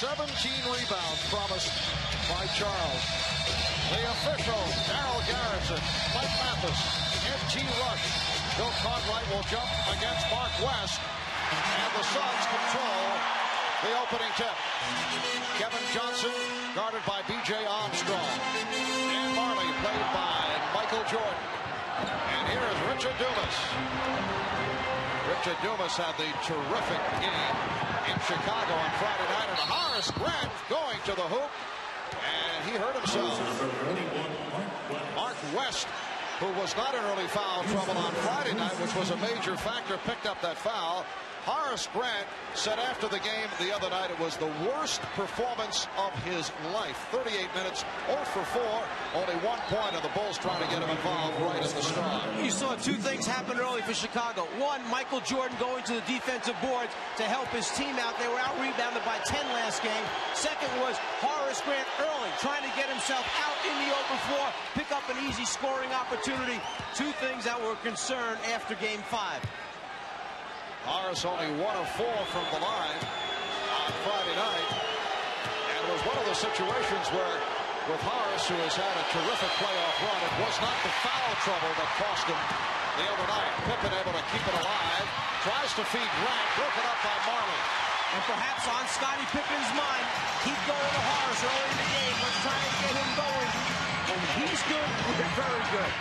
17 rebounds promised by Charles. The officials, Daryl Garrison, Mike Mathis, N.T. Rush. Bill Cartwright will jump against Mark West. And the Suns control the opening tip. Kevin Johnson guarded by B.J. Armstrong. Dan Marley played by Michael Jordan. And here is Richard Dumas. Richard Dumas had the terrific game in Chicago on Friday night. And Horace Grant going to the hoop. And he hurt himself. Mark West, who was not in early foul trouble on Friday night, which was a major factor, picked up that foul. Horace Grant said after the game the other night it was the worst performance of his life. 38 minutes, 0 for 4, only 1 point, and the Bulls trying to get him involved right at the start. You saw two things happen early for Chicago. One, Michael Jordan going to the defensive boards to help his team out. They were out-rebounded by 10 last game. Second was Horace Grant early, trying to get himself out in the open floor, pick up an easy scoring opportunity. Two things that were a concern after Game 5. Horace only 1 of 4 from the line on Friday night. And it was one of those situations where, with Horace, who has had a terrific playoff run, it was not the foul trouble that cost him the other night. Pippen able to keep it alive. Tries to feed Grant, broken up by Marley. And perhaps on Scottie Pippen's mind, keep going to Horace early in the game. Let's try and get him going. And he's good, we're very good.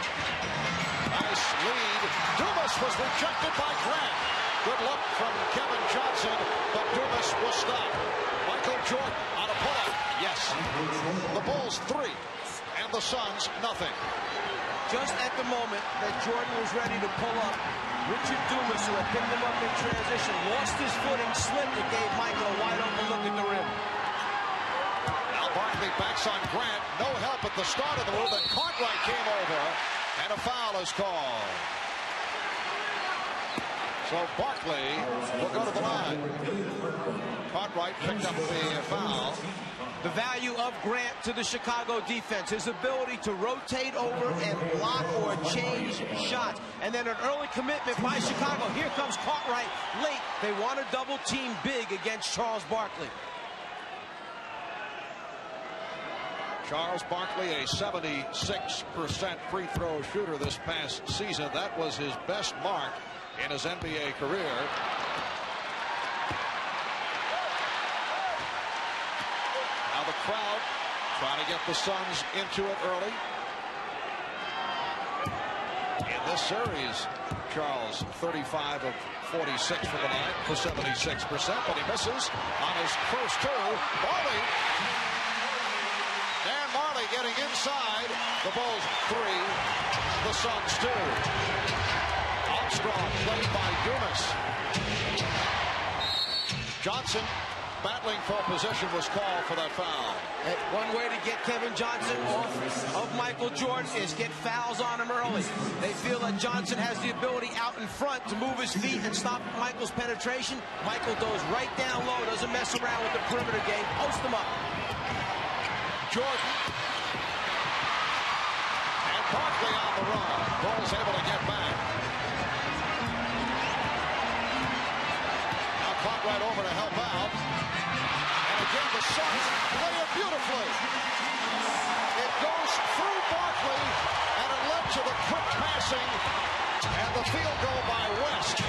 Nice lead. Dumas was rejected by Grant. Good look from Kevin Johnson, but Dumas was stopped. Michael Jordan on a pull-up. Yes. The Bulls 3, and the Suns nothing. Just at the moment that Jordan was ready to pull up, Richard Dumas, who had picked him up in transition, lost his footing, slipped, and gave Michael a wide-open look at the rim. Now Barkley backs on Grant. No help at the start of the move, and Cartwright came over, and a foul is called. So Barkley will go to the line. Cartwright picked up the foul. The value of Grant to the Chicago defense, his ability to rotate over and block or change shots. And then an early commitment by Chicago. Here comes Cartwright late. They want to double team big against Charles Barkley. Charles Barkley, a 76% free throw shooter this past season. That was his best mark in his NBA career. Now the crowd trying to get the Suns into it early. In this series, Charles 35 of 46 for the night for 76%, but he misses on his first two. Marley, Dan Marley getting inside. The Bulls 3, the Suns 2. Armstrong played by Dumas. Johnson battling for position was called for that foul. One way to get Kevin Johnson off of Michael Jordan is get fouls on him early. They feel that Johnson has the ability out in front to move his feet and stop Michael's penetration. Michael goes right down low, doesn't mess around with the perimeter game. Post him up. Jordan. And Barkley on the run. Bulls able to get back. Right over to help out. And again, the Suns play it beautifully. It goes through Barkley, and it led to the quick passing and the field goal by West.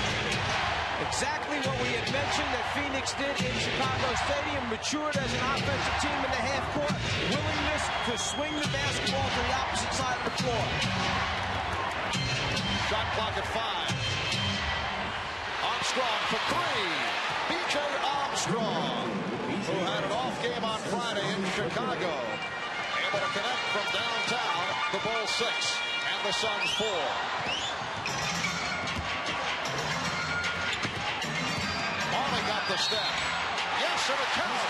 Exactly what we had mentioned that Phoenix did in Chicago Stadium. Matured as an offensive team in the half court. Willingness to swing the basketball to the opposite side of the floor. Shot clock at 5. Armstrong for 3. B.J. Armstrong, who had an off game on Friday in Chicago, able to connect from downtown. The Bulls 6 and the Suns 4. Marley got the step. Yes, and it counts.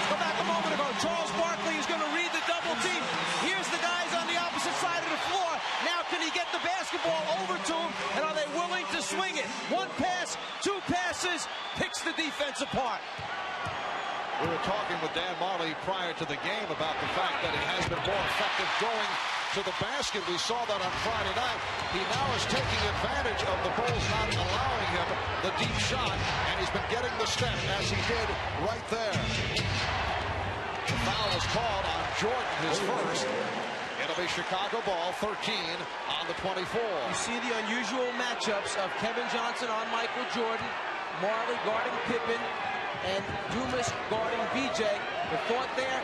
Go back a moment ago. Charles Barkley is going to read the double team. Here's the guys on the opposite side of the floor. Now can he get the basketball over to him, and are they willing to swing it? One pass, two passes, picks the defense apart. We were talking with Dan Marley prior to the game about the fact that he has been more effective going to the basket. We saw that on Friday night. He now is taking advantage of the Bulls not allowing him the deep shot, and he's been getting the step as he did right there. The foul is called on Jordan, his first. It'll be Chicago ball, 13 on the 24. You see the unusual matchups of Kevin Johnson on Michael Jordan, Majerle guarding Pippen, and Dumas guarding BJ. The thought there,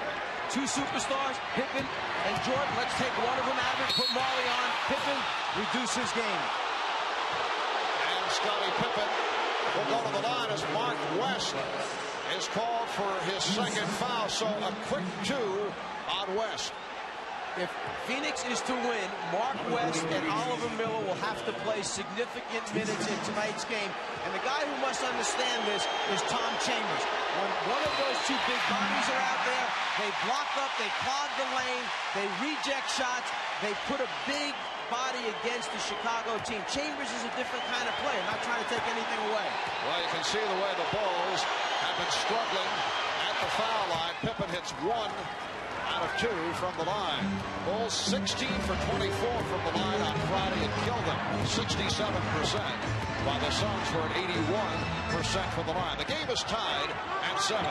two superstars, Pippen and Jordan. Let's take one of them out of it, put Majerle on. Pippen, reduce his game. And Scottie Pippen will go to the line as Mark West is called for his second foul. So a quick 2 on West. If Phoenix is to win, Mark West and Oliver Miller will have to play significant minutes in tonight's game. And the guy who must understand this is Tom Chambers. When one of those two big bodies are out there, they block up, they clog the lane, they reject shots, they put a big body against the Chicago team. Chambers is a different kind of player, not trying to take anything away. Well, you can see the way the Bulls have been struggling at the foul line. Pippen hits 1 out of 2 from the line. Bulls 16 for 24 from the line on Friday and killed them 67%, while the Suns were at 81% from the line. The game is tied at 7.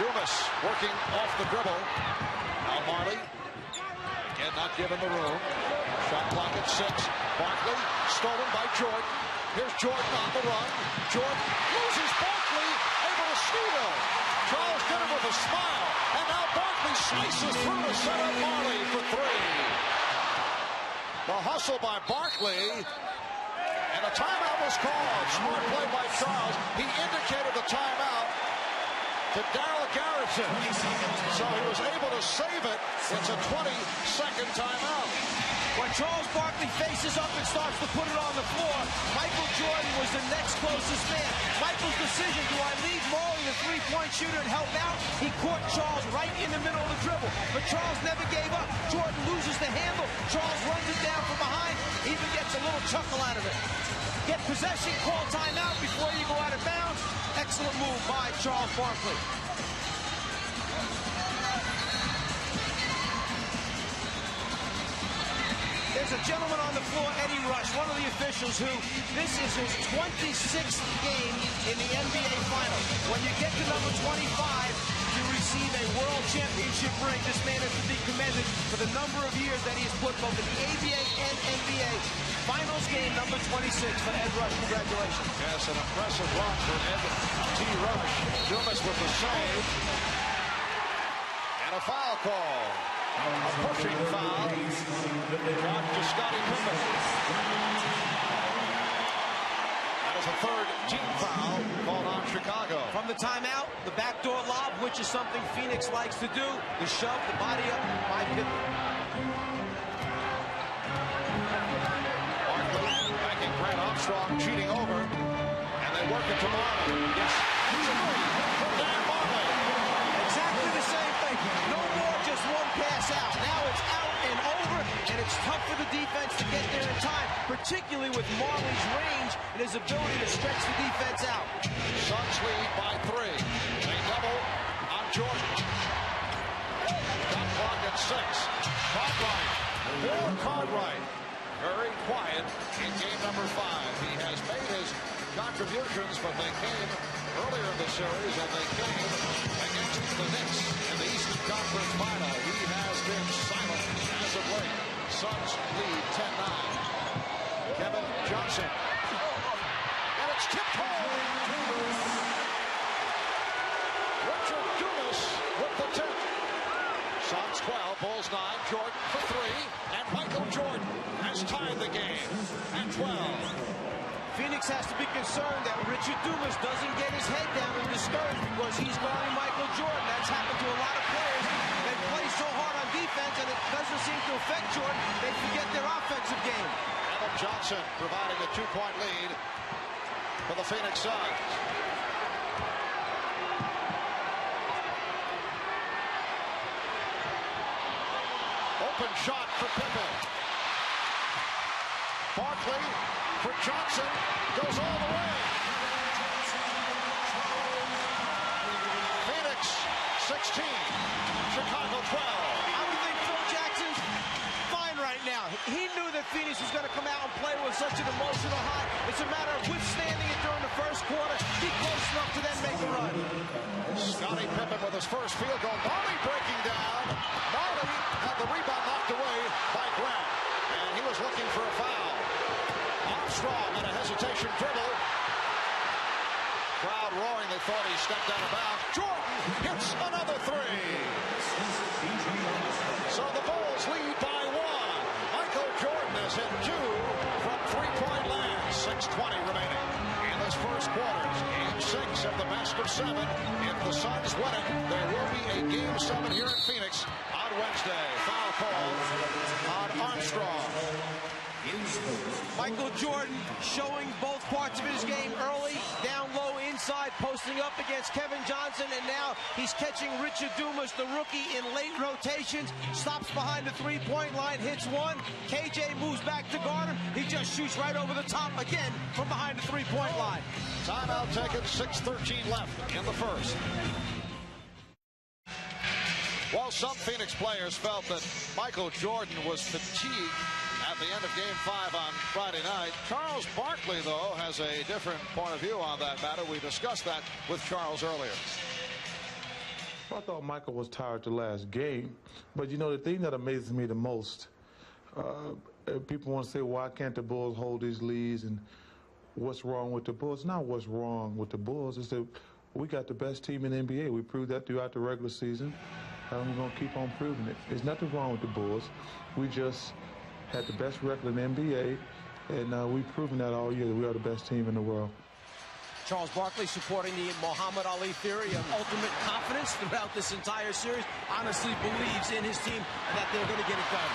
Dumas working off the dribble. Now Majerle, again not given the room. Shot clock at 6. Barkley stolen by Jordan. Here's Jordan on the run. Jordan loses Barkley, able to steal him. Charles did it with a smile, and now Barkley slices through to set up Majerle for 3. The hustle by Barkley, and a timeout was called. Smart play by Charles. He indicated the timeout to Darryl Garrison, so he was able to save it. It's a 20-second timeout. When Charles Barkley faces up and starts to put it on the floor, Michael Jordan was the next closest man. Michael's decision, do I leave Majerle, the three-point shooter, and help out? He caught Charles right in the middle of the dribble, but Charles never gave up. Jordan loses the handle. Charles runs it down from behind, even gets a little chuckle out of it. Get possession, call timeout before you go out of bounds. Excellent move by Charles Barkley. There's a gentleman on the floor, Eddie Rush, one of the officials who, this is his 26th game in the NBA Finals. When you get to number 25, you receive a world championship ring. This man is to be commended for the number of years that he has put both in the ABA and NBA. Finals game number 26 for Ed Rush. Congratulations. Yes, an impressive run for Ed T. Rush. Dumas with the save. And a foul call. A pushing foul. Drop to Scottie Pippen. That is a third team foul called on Chicago. From the timeout, the backdoor lob, which is something Phoenix likes to do. The shove, the body up by Pippen. Barkley backing Grant, Armstrong cheating over. And they work it to Majerle. Yes. From Dan Majerle. Exactly the same thing. No more just one pass out. Now it's out and over, and it's tough for the defense to get there in time, particularly with Marley's range and his ability to stretch the defense out. Suns lead by 3. They double on Jordan. Shot clock at 6. Cartwright. More Cartwright. Very quiet in game number 5. He has made his contributions, but they came earlier in the series, and they came against the Knicks in the Eastern Conference Final. He has been silent as of late. Suns lead 10-9. Kevin Johnson. And it's tipped home. Richard Dumas with the tip. Suns 12, Bulls 9. Jordan for 3. And Michael Jordan has tied the game at 12. Phoenix has to be concerned that Richard Dumas doesn't get his head down and discouraged because he's guarding Michael Jordan. That's happened to a lot of players. They play so hard on defense, and it doesn't seem to affect Jordan. They forget their offensive game. Kevin Johnson providing a 2-point lead for the Phoenix Suns. Open shot for Pippen. Barkley for Johnson, goes all the way. Phoenix 16, Chicago 12. I would think Phil Jackson's fine right now. He knew that Phoenix was going to come out and play with such an emotional high. It's a matter of which enough to then make a run. Scottie Pippen with his first field goal. Marley breaking down. Marley had the rebound knocked away by Grant. And he was looking for a foul. Armstrong in a hesitation dribble. Crowd roaring. They thought he stepped out of bounds. Jordan hits another three. So the Bulls lead by one. Michael Jordan has hit two from three-point land. 6:20 remaining in this first quarter. Game 6 of the best of 7. If the Suns win it, there will be a Game 7 here in Phoenix on Wednesday. Foul call on Armstrong. Michael Jordan showing both parts of his game early, down low, inside, posting up against Kevin Johnson, and now he's catching Richard Dumas, the rookie, in late rotations, stops behind the three-point line, hits one. KJ moves back to guard him. He just shoots right over the top again from behind the three-point line. Timeout taken, 6:13 left in the first. Well, some Phoenix players felt that Michael Jordan was fatigued at the end of Game 5 on Friday night. Charles Barkley, though, has a different point of view on that matter. We discussed that with Charles earlier. Well, I thought Michael was tired the last game. But, you know, the thing that amazes me the most, people want to say, why can't the Bulls hold these leads and what's wrong with the Bulls? It's not what's wrong with the Bulls. It's that we got the best team in the NBA. We proved that throughout the regular season. And we're going to keep on proving it. There's nothing wrong with the Bulls. We just had the best record in the NBA, and we've proven that all year that we are the best team in the world. Charles Barkley supporting the Muhammad Ali theory of ultimate confidence throughout this entire series. Honestly believes in his team and that they're going to get it done.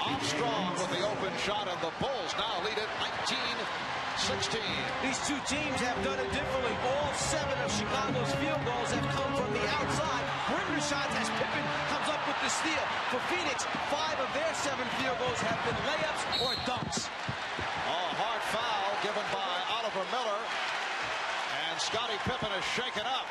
Armstrong with the open shot, and the Bulls now lead it 19-16. These two teams have done it differently. All 7 of Chicago's field goals have come from the outside. Perimeter shots as Pippen comes up with the steal. For Phoenix, 5 of their 7 field goals have been layups or dunks. Oh, hard foul given by Oliver Miller. And Scottie Pippen is shaken up.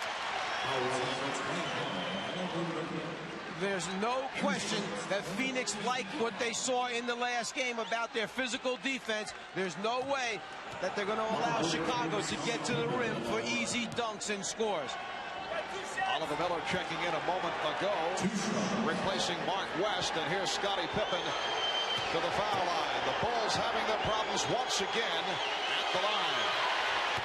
There's no question that Phoenix liked what they saw in the last game about their physical defense. There's no way that they're going to allow Chicago to get to the rim for easy dunks and scores. Oliver Miller checking in a moment ago, replacing Mark West, and here's Scottie Pippen to the foul line. The Bulls having their problems once again at the line.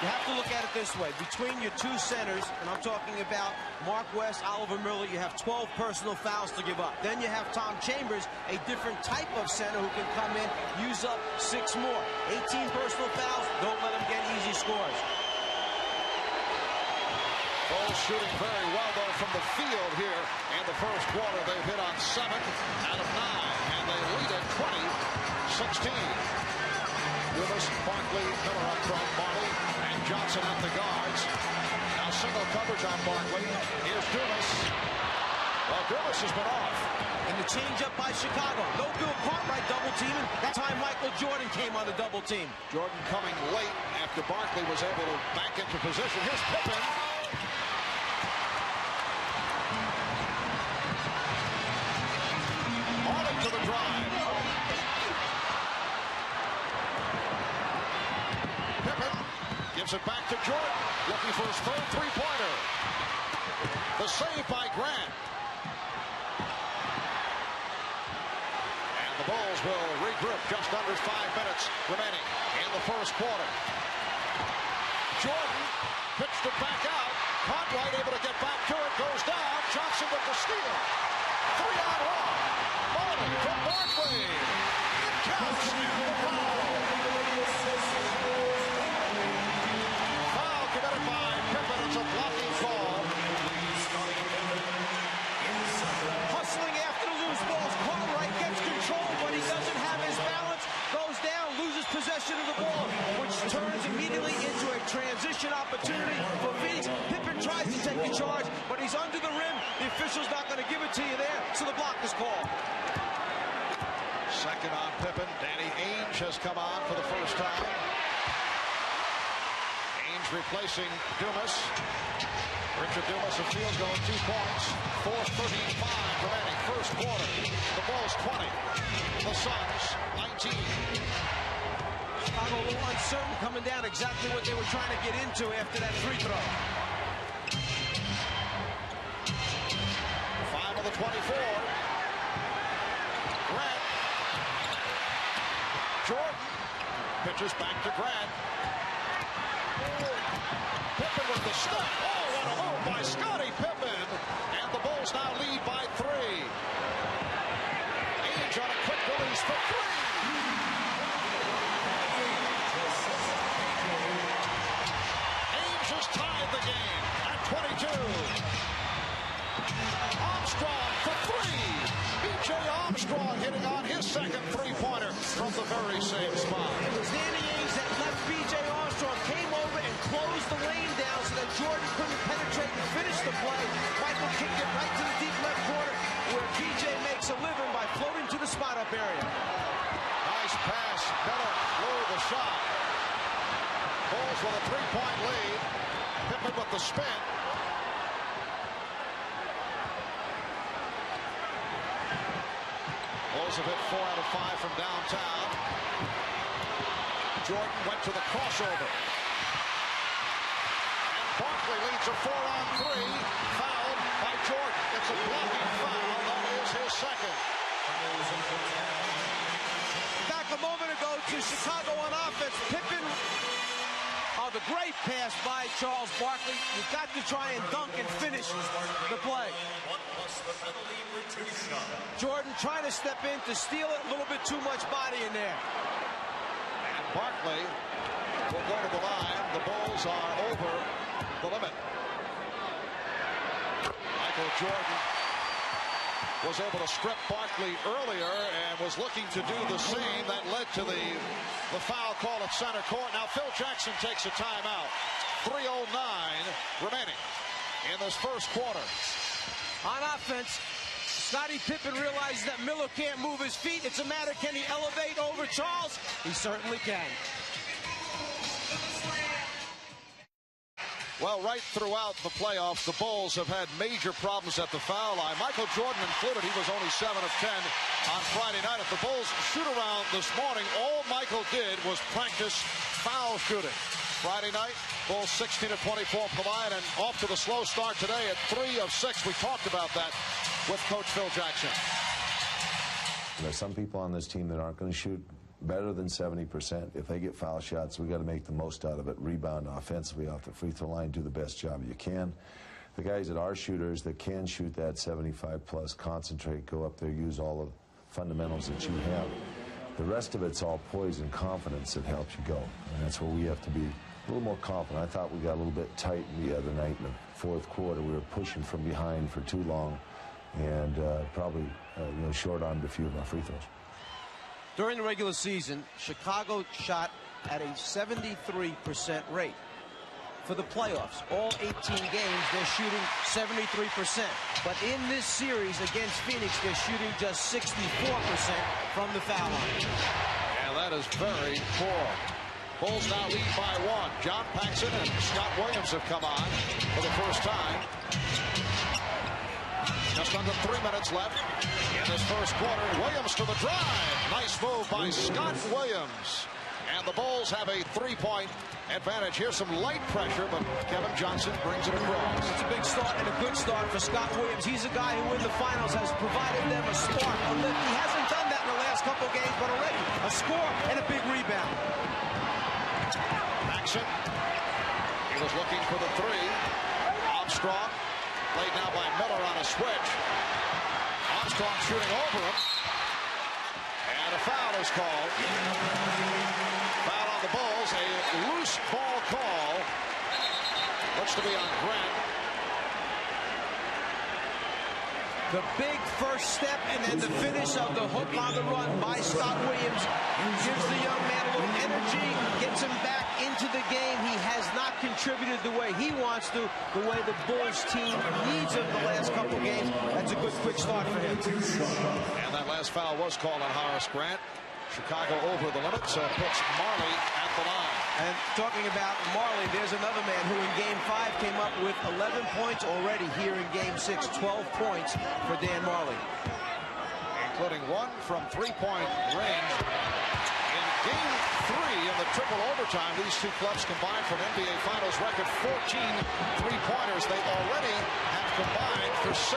You have to look at it this way. Between your two centers, and I'm talking about Mark West, Oliver Miller, you have 12 personal fouls to give up. Then you have Tom Chambers, a different type of center who can come in, use up 6 more. 18 personal fouls, don't let them get easy scores. Bulls shooting very well, though, from the field here in the first quarter. They've hit on 7 out of 9, and they lead at 20-16. Dumas, Barkley, Miller up front, Marley, and Johnson at the guards. Now single coverage on Barkley. Here's Dumas. Well, Dumas has been off. And the change-up by Chicago. No Bill Cartwright double teaming. That time Michael Jordan came on the double team. Jordan coming late after Barkley was able to back into position. Here's Pippen. Marley to the drive. Pippen gives it back to Jordan, looking for his third three-pointer. The save by Grant. And the Bulls will regroup just under 5 minutes remaining in the first quarter. Jordan pitched it back out. Cartwright able to get back to it, goes down. Johnson with the steal. 3-on-1. Marley from Barkley. It counts. Foul committed by Pippen. It's a blocking call. Hustling after the loose balls. Cartwright gets control, but he doesn't have his balance. Goes down, loses possession of the ball, which turns immediately into a transition opportunity for Phoenix. Pippen tries to take the charge, but he's under the rim. The official's not going to give it to you there, so the block is called. Second on Pippen. Danny Ainge has come on for the first time. Ainge replacing Dumas. Richard Dumas of field goal, 2 points. 4:35 remaining. First quarter. The Bulls 20. The Suns 19. Chicago a little uncertain coming down, exactly what they were trying to get into after that free throw. 5 of the 24. Grant. Jordan pitches back to Grant. Pippen with the step. Oh, what a move by Scottie Pippen. And the Bulls now lead by 3. Ainge on a quick release for 3. Ainge has tied the game at 22. Armstrong for 3. B.J. Armstrong hitting on his second three-pointer from the very same spot. It was Danny Ainge that left B.J. Armstrong, came over and closed the lane down so that Jordan couldn't penetrate and finish the play. Michael kicked it right to the deep left corner where B.J. makes a living by floating to the spot-up area. Nice pass. Miller blew the shot. Bulls with a 3-point lead. Pippen with the spin. Bulls have hit 4 out of 5 from downtown. Jordan went to the crossover. And Barkley leads a 4-on-3. Fouled by Jordan. It's a blocking foul. That is his second. Back a moment ago to Chicago on offense. Pippen on the great pass by Charles Barkley. You've got to try and dunk and finish the play. Jordan trying to step in to steal it. A little bit too much body in there. And Barkley will go to the line. The Bulls are over the limit. Michael Jordan was able to strip Barkley earlier and was looking to do the same. That led to the foul call at center court. Now Phil Jackson takes a timeout. 3:09 remaining in this first quarter. On offense, Scottie Pippen realizes that Miller can't move his feet. It's a matter, can he elevate over Charles? He certainly can. Well, right throughout the playoffs, the Bulls have had major problems at the foul line. Michael Jordan included. He was only 7 of 10 on Friday night. At the Bulls shoot-around this morning, all Michael did was practice foul shooting. Friday night, Bulls 16 of 24 per line, and off to the slow start today at 3 of 6. We talked about that with Coach Phil Jackson. There's some people on this team that aren't going to shoot better than 70%. If they get foul shots, we got to make the most out of it. Rebound offensively off the free throw line, do the best job you can. The guys that are shooters that can shoot that 75+, concentrate, go up there, use all the fundamentals that you have. The rest of it's all poise and confidence that helps you go, and that's where we have to be a little more confident. I thought we got a little bit tight the other night in the fourth quarter. We were pushing from behind for too long, and probably short-armed a few of our free throws. During the regular season, Chicago shot at a 73% rate. For the playoffs, all 18 games, they're shooting 73%. But in this series against Phoenix, they're shooting just 64% from the foul line. Yeah, that is very poor. Bulls now lead by 1. John Paxson and Scott Williams have come on for the first time. Just under 3 minutes left in this first quarter. Williams to the drive. Nice move by Scott Williams. And the Bulls have a 3-point advantage. Here's some light pressure, but Kevin Johnson brings it across. It's a big start and a good start for Scott Williams. He's a guy who in the finals has provided them a spark, a lift. He hasn't done that in the last couple of games, but already a score and a big rebound. Paxson, he was looking for the 3. Armstrong, played now by Miller on a switch. Armstrong shooting over him. And a foul is called. Foul on the Bulls. A loose ball call. Looks to be on Grant. The big first step and then the finish of the hook on the run by Scott Williams gives the young man a little energy, gets him back into the game. He has not contributed the way he wants to, the way the Bulls team needs him the last couple games. That's a good quick start for him. And that last foul was called on Horace Grant. Chicago over the limit, so puts Marley at the line. And talking about Marley, there's another man who in Game 5 came up with 11 points already here in Game 6. 12 points for Dan Marley. Including 1 from 3-point range in Game 3 of the triple overtime. These two clubs combined for an NBA Finals record 14 three-pointers. They already have combined for 6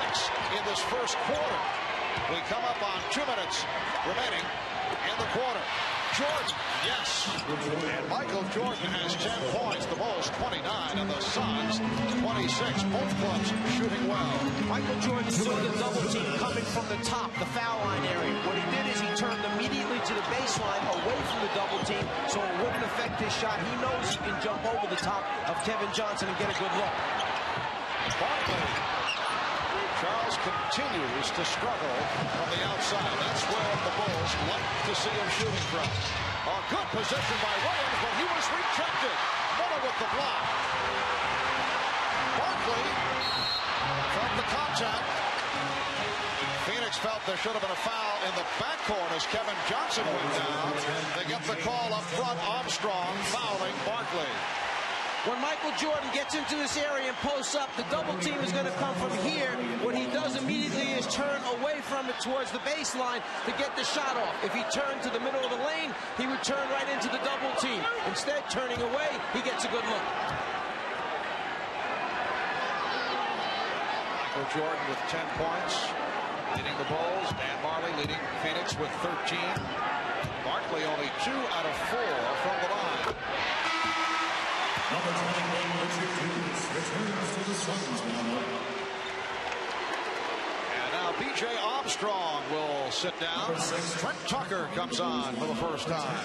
in this first quarter. We come up on 2 minutes remaining in the quarter. Jordan, yes. And Michael Jordan has 10 points. The Bulls 29 and the Suns 26. Both clubs shooting well. Michael Jordan saw the double team coming from the top, the foul line area. What he did is he turned immediately to the baseline away from the double team so it wouldn't affect his shot. He knows he can jump over the top of Kevin Johnson and get a good look. Barkley. Charles continues to struggle from the outside. That's where the Bulls like to see him shooting from. A good position by Williams, but he was rejected. Miller with the block. Barkley felt the contact. Phoenix felt there should have been a foul in the backcourt as Kevin Johnson went down. They get the call up front. Armstrong fouling Barkley. When Michael Jordan gets into this area and posts up, the double team is going to come from here. What he does immediately is turn away from it towards the baseline to get the shot off. If he turned to the middle of the lane, he would turn right into the double team. Instead, turning away, he gets a good look. Michael Jordan with 10 points, leading the Bulls. Dan Marley leading Phoenix with 13. Barkley only 2 out of 4 from the line. Number 21, Richard Dumas returns to the Suns now. And now B.J. Armstrong will sit down. Trent Tucker comes on for the first time.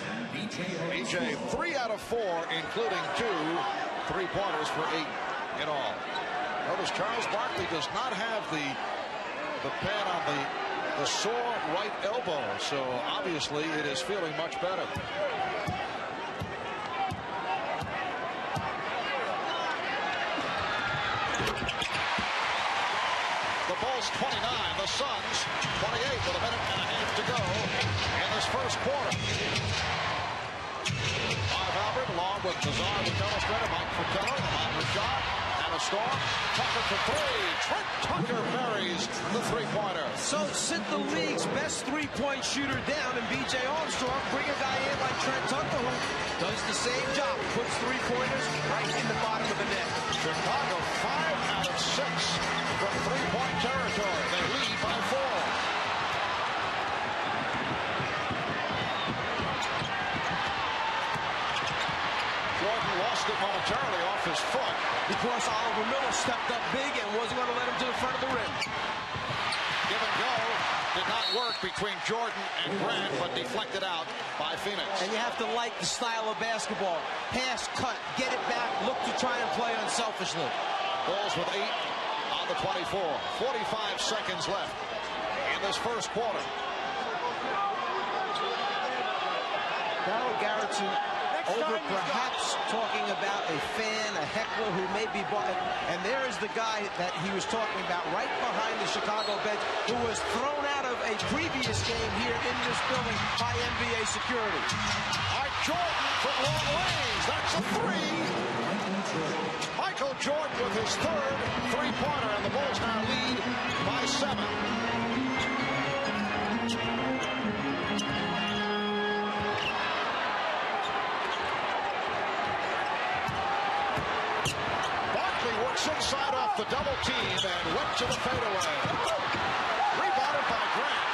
B.J. 3 out of 4, including 2 3-pointers for 8 in all. Notice Charles Barkley does not have the pad on the sore right elbow, so obviously it is feeling much better. The Bulls 29, the Suns 28 with a minute and a half to go in this first quarter. Marv Albert along with Nazar the illustrator, Mike Fratello, Ahmad Rashad, and a storm. Tucker for 3. Trent Tucker buries the 3-pointer. So sit the league's best 3-point shooter down, and B.J. Armstrong bring a guy in like Trent Tucker who does the same job, puts 3-pointers right in the bottom of the net. Chicago 5 out of 6 from 3-point territory. They lead by 4. Jordan lost it momentarily off his foot because Oliver Miller stepped up big and wasn't going to let him to the front of the rim. Give and go did not work between Jordan and Grant, but deflected out by Phoenix. And you have to like the style of basketball. Pass, cut, get it back, look to try and play unselfishly. Bulls with 8 on the 24. 45 seconds left in this first quarter. Darryl Garrettson over perhaps talking about a fan, a heckler who may be bought. And there is the guy that he was talking about right behind the Chicago bench who was thrown out of a previous game here in this building by NBA security. All right, Jordan from long range. That's a 3. Michael Jordan with his 3rd 3-pointer, and the Bulls now lead by 7. Inside off the double team and went to the fadeaway. Rebounded by Grant.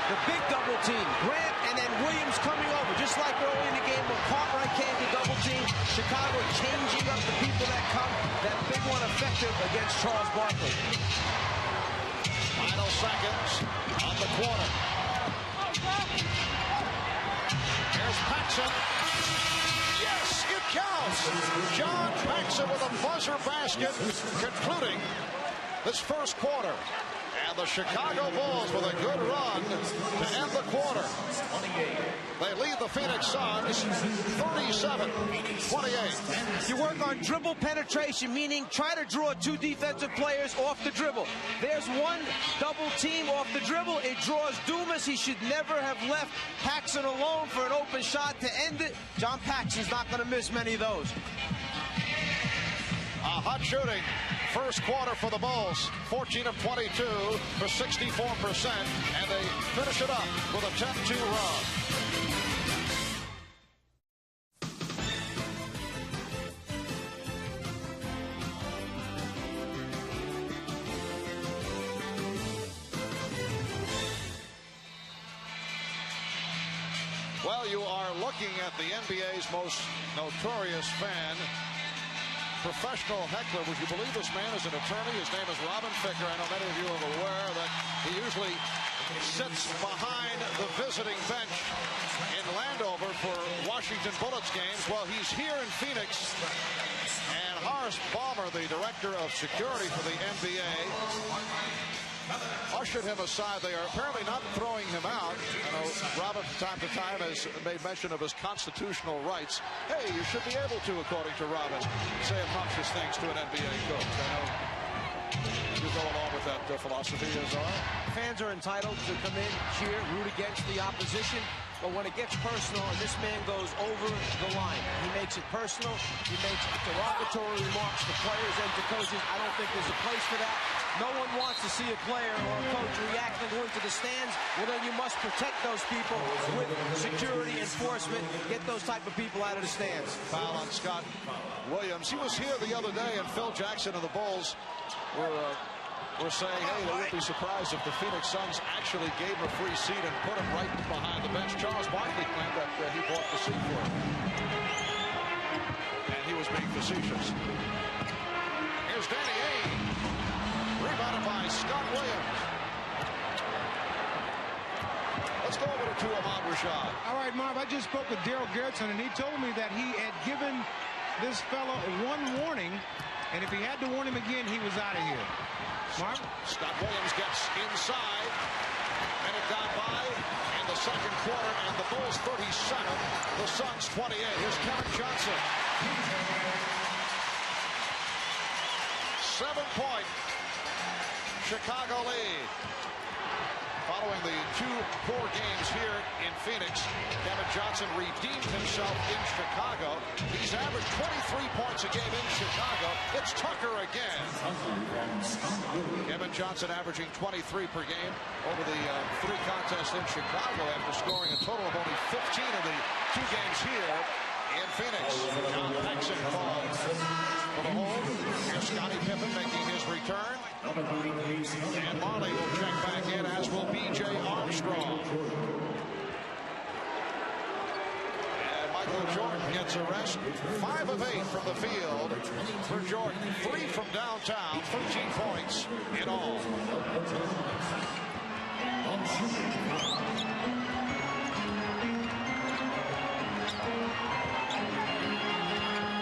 The big double team. Grant and then Williams coming over. Just like early in the game when Cartwright came to double team. Chicago changing up the people that come. That big one effective against Charles Barkley. Final seconds on the quarter. Here's Paxson. Yes, it counts. John Paxson with a buzzer basket concluding this first quarter. And the Chicago Bulls with a good run to end the quarter. They lead the Phoenix Suns 37-28. You work on dribble penetration, meaning try to draw 2 defensive players off the dribble. There's one double team off the dribble. It draws Dumas. He should never have left Paxson alone for an open shot to end it. John Paxson's not going to miss many of those. Hot shooting. First quarter for the Bulls, 14 of 22 for 64%, and they finish it up with a 10-2 run. Well, you are looking at the NBA's most notorious fan, professional heckler. Would you believe this man is an attorney? His name is Robin Ficker. I know many of you are aware that he usually sits behind the visiting bench in Landover for Washington Bullets games. Well, he's here in Phoenix. And Horace Grant, the director of security for the NBA, ushered him aside. They are apparently not throwing him out. I know Robin from time to time has made mention of his constitutional rights. Hey, you should be able to, according to Robin, say obnoxious things to an NBA coach. I know you go along with that philosophy as well. Fans are entitled to come in, cheer, root against the opposition. But when it gets personal, and this man goes over the line, he makes it personal. He makes derogatory remarks to players and to coaches. I don't think there's a place for that. No one wants to see a player or a coach reacting going to the stands. Well, then you must protect those people with security enforcement. Get those type of people out of the stands. Foul on Scott Williams. He was here the other day, and Phil Jackson of the Bulls were saying, hey, they wouldn't be surprised if the Phoenix Suns actually gave him a free seat and put him right behind the bench. Charles Barkley claimed that he bought the seat for him. And he was being facetious. Here's Danny Ainge. Rebounded by Scott Williams. Let's go over to Ahmad Rashad. All right, Marv, I just spoke with Daryl Gerritsen, and he told me that he had given this fellow one warning, and if he had to warn him again, he was out of here. Marv? Scott Williams gets inside. Minute gone by in the second quarter, and the Bulls 37, the Suns 28. Here's Kevin Johnson. 7-point Chicago lead. Following the 2 poor games here in Phoenix, Kevin Johnson redeemed himself in Chicago. He's averaged 23 points a game in Chicago. It's Tucker again. Kevin Johnson averaging 23 per game over the 3 contests in Chicago after scoring a total of only 15 in the 2 games here in Phoenix. John Paxson calls for the hold. Here's Scottie Pippen making his return. And Marley will check back in, as will B.J. Armstrong. And Michael Jordan gets a rest. 5 of 8 from the field for Jordan. 3 from downtown. 13 points in all.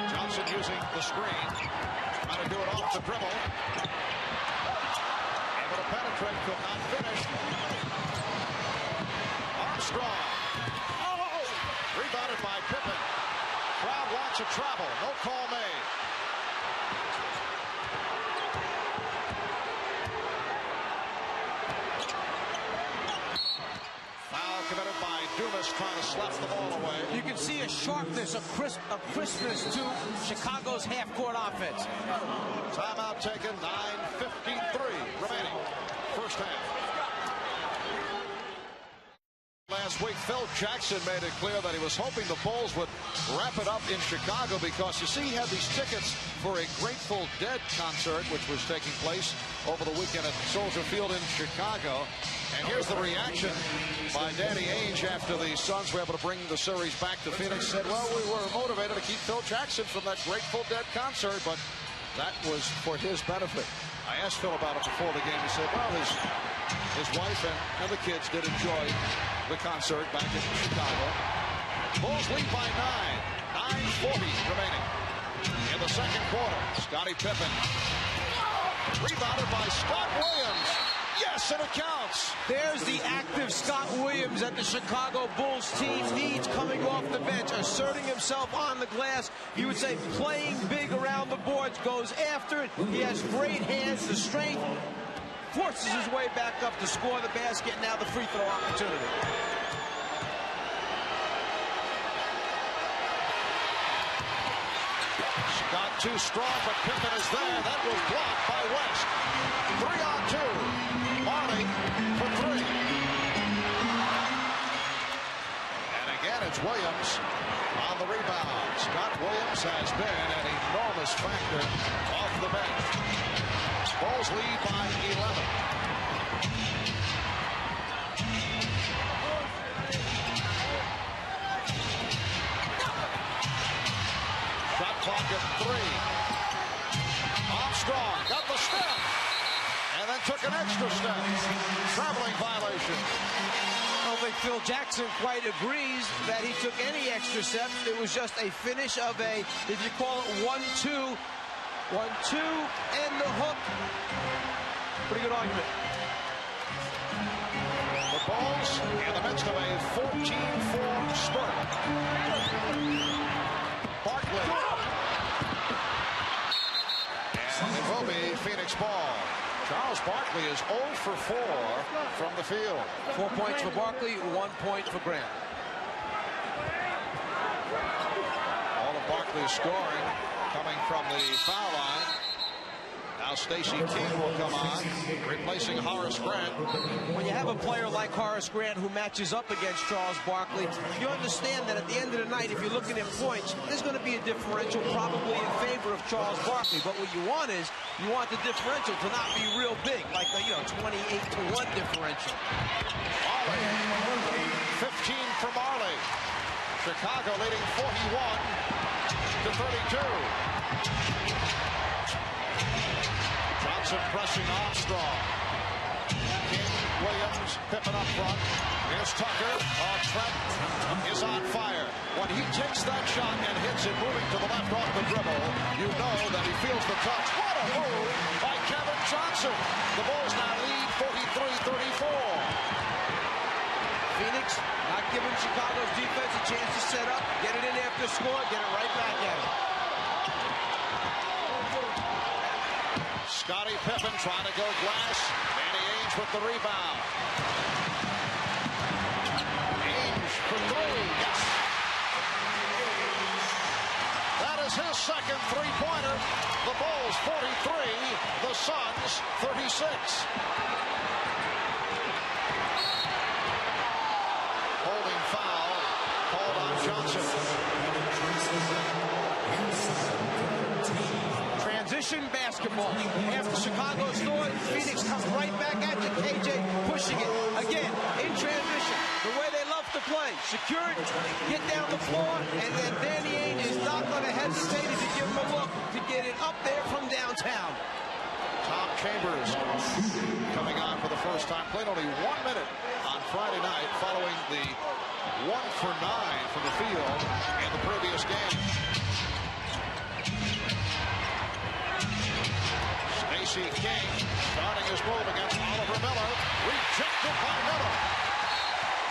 Johnson using the screen. Trying to do it off the dribble. Able to penetrate, could not finish. Armstrong. Oh! Rebounded by Pippen. Crowd wants a travel. No call made. Foul committed by Dumas, trying to slap the ball away. You can see a sharpness, a crispness to Chicago's half-court offense. Timeout taken, 9:53 remaining. First half. Last week, Phil Jackson made it clear that he was hoping the Bulls would wrap it up in Chicago because, you see, he had these tickets for a Grateful Dead concert, which was taking place over the weekend at Soldier Field in Chicago. And here's the reaction by Danny Ainge after the Suns were able to bring the series back to Phoenix. Said, well, we were motivated to keep Phil Jackson from that Grateful Dead concert, but that was for his benefit. I asked Phil about it before the game. He said, well, his wife and the kids did enjoy the concert back in Chicago. Bulls lead by 9. 9:40 remaining in the second quarter. Scottie Pippen. Rebounded by Scott Williams. Yes, and it counts. There's the active Scott Williams that the Chicago Bulls team needs coming off the bench, asserting himself on the glass. You would say playing big around the boards, goes after it. He has great hands, the strength, forces his way back up to score the basket, and now the free throw opportunity. Scott too strong, but Pippen is there. That was blocked by West. 3-on-2. Marley for 3. And again, it's Williams on the rebound. Scott Williams has been an enormous factor off the bench. Bulls lead by 11. pocket, three. Armstrong got the step, and then took an extra step. Traveling violation. I don't think Phil Jackson quite agrees that he took any extra steps. It was just a finish of a, if you call it 1-2, 1-2, and the hook. Pretty good argument. The Bulls in the midst of a 14-4 spurt. Barkley. And it will be Phoenix ball. Charles Barkley is 0 for 4 from the field. 4 points for Barkley, 1 point for Grant. All of Barkley's scoring coming from the foul line. Now Stacey King will come on, replacing Horace Grant. When you have a player like Horace Grant who matches up against Charles Barkley, you understand that at the end of the night, if you're looking at points, there's going to be a differential probably in favor of Charles Barkley. But what you want is, you want the differential to not be real big, like the 28-1 differential. Marley, 15 for Marley. Chicago leading 41-32. Johnson pressing Armstrong. King, Williams, Pippen up front. Here's Tucker. Trent is on fire. When he takes that shot and hits it moving to the left off the dribble, you know that he feels the touch. What a move by Kevin Johnson. The Bulls now lead 43-34. Phoenix not giving Chicago's defense a chance to set up, get it in after score, get it right back at him. Scottie Pippen trying to go glass. Danny Ainge with the rebound. Ainge for three. Yes. That is his second three-pointer. The Bulls 43, the Suns 36. Holding foul called on Johnson. Transition basketball. After Chicago scored, Phoenix comes right back at you. KJ pushing it. Again, in transition. The way they love to play. Secure it, get down the floor, and then Danny Ainge is not going to hesitate if you give him a look to get it up there from downtown. Tom Chambers coming on for the first time. Played only 1 minute on Friday night following the 1 for 9 from the field in the previous game. Stacey King starting his move against Oliver Miller. Rejected by Miller.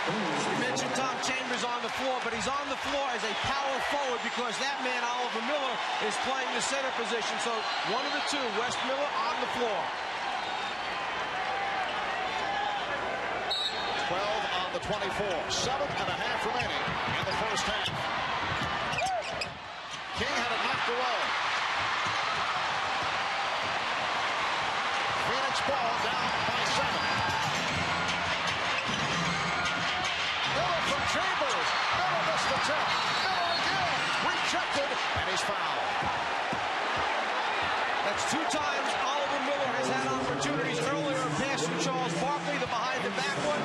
You mentioned Tom Chambers on the floor, but he's on the floor as a power forward because that man, Oliver Miller, is playing the center position. So one of the two, Wes Miller on the floor. 12 on the 24. 7.5 remaining in the first half. King had it knocked away. Phoenix ball down by 7. Miller from Chambers. Miller missed the tip. Miller again. Rejected, and he's fouled. That's 2 times Oliver Miller has had opportunities earlier in pass from Charles Barkley, the behind-the-back one.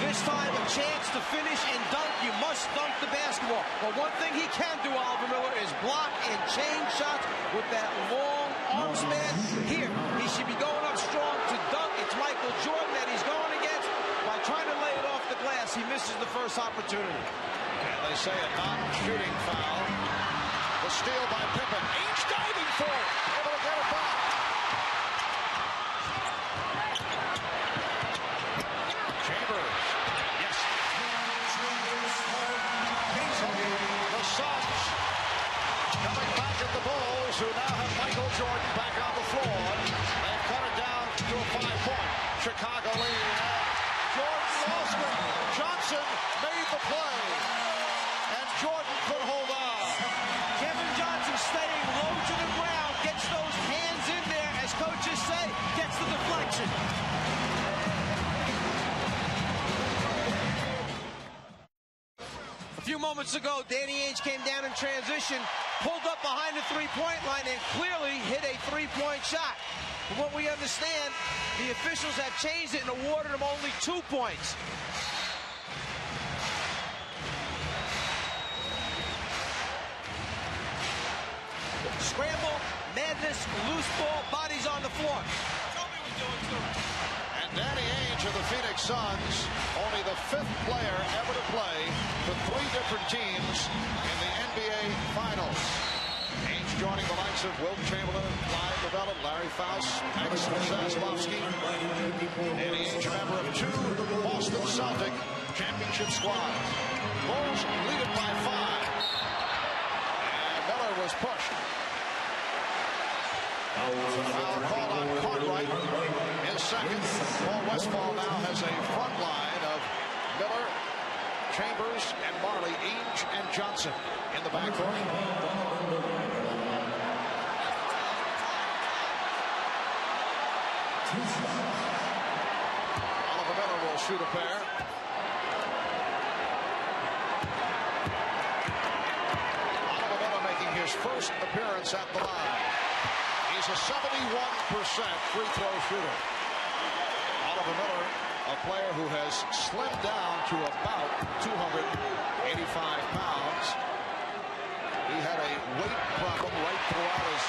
This time a chance to finish and dunk. You must dunk the basketball. But one thing he can do, Oliver Miller, is block and chain shots with that long arm span. Here, he should be going up strong to dunk. It's Michael Jordan that he's going against. By trying to lay it off the glass, he misses the first opportunity. And they say a non-shooting foul. The steal by Pippen. Ainge diving for it. Able to get it back. Chambers. Yes. The Suns coming back at the Bulls, who now have Michael Jordan back on the floor. They've cut it down to a 5-point. Chicago lead. Jordan lost it. Johnson made the play. And Jordan could hold on. Kevin Johnson staying low to the ground, gets those hands in there, as coaches say, gets the deflection. A few moments ago, Danny Ainge came down in transition, pulled up behind the three-point line, and clearly hit a three-point shot. From what we understand, the officials have changed it and awarded him only 2 points. Scramble, madness, loose ball, bodies on the floor. Kobe was doing to him. And Danny Ainge of the Phoenix Suns, only the 5th player ever to play for 3 different teams in the NBA Finals. Ainge joining the likes of Wilt Chamberlain, Clyde Lovell, Larry Faust, Max Zaslavsky. Danny Ainge, a member of 2 Boston Celtic championship squads. Bulls lead it by 5. And Miller was pushed. Foul called on Cartwright. His second. Paul Westphal now has a front line of Miller, Chambers, and Marley, Ainge, and Johnson in the backcourt. Oliver Miller will shoot a pair. Oliver Miller making his first appearance at the line. He's a 71% free throw shooter. Oliver Miller, a player who has slimmed down to about 285 pounds. He had a weight problem right throughout his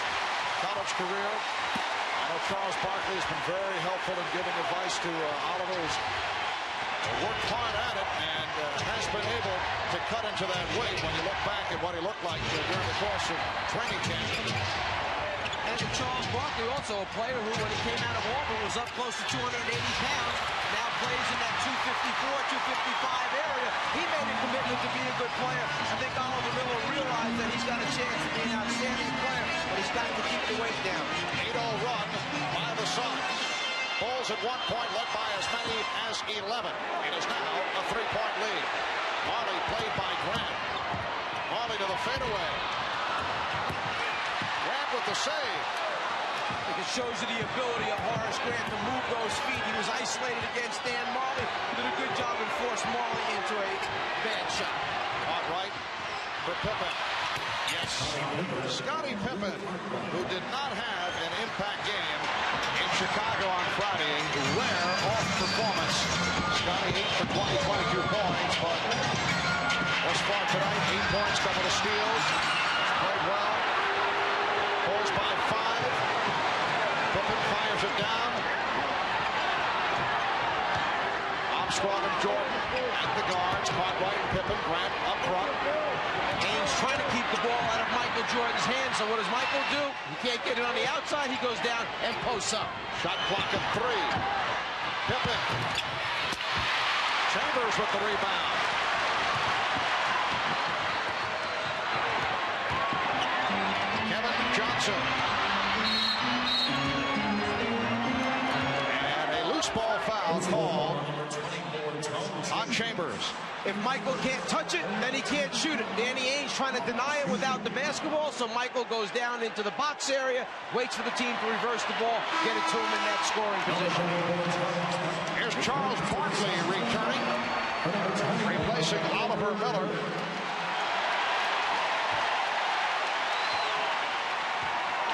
college career. I know Charles Barkley has been very helpful in giving advice to Oliver, who's worked hard at it and has been able to cut into that weight when you look back at what he looked like during the course of training camp. And Charles Barkley, also a player who, when he came out of Auburn, was up close to 280 pounds. Now plays in that 254, 255 area. He made a commitment to be a good player. I think Oliver Miller realized that he's got a chance to be an outstanding player, but he's got to keep the weight down. 8-0 run by the Suns. Bulls at one point led by as many as 11. It is now a 3-point lead. Marley played by Grant. Marley to the fadeaway. Grant with the save. I think it shows you the ability of Horace Grant to move those feet. He was isolated against Dan Marley. He did a good job and forced Marley into a bad shot. Caught right for Pippen. Yes, Scottie Pippen, who did not have an impact game in Chicago on Friday, a rare off performance. Scottie 8 for 20, 22 points, but thus far tonight, 8 points, couple of steals, played well. Bulls by 5. Pippen fires it down. Armstrong and Jordan at the guards. Cartwright and Pippen. Grant up front. Ainge trying to keep the ball out of Michael Jordan's hands. So what does Michael do? He can't get it on the outside. He goes down and posts up. Shot clock of 3. Pippen. Chambers with the rebound. Kevin Johnson. And a loose ball foul called on Chambers. If Michael can't touch it, then he can't shoot it. Danny Ainge trying to deny it without the basketball, so Michael goes down into the box area, waits for the team to reverse the ball, get it to him in that scoring position. Here's Charles Barkley returning, replacing Oliver Miller.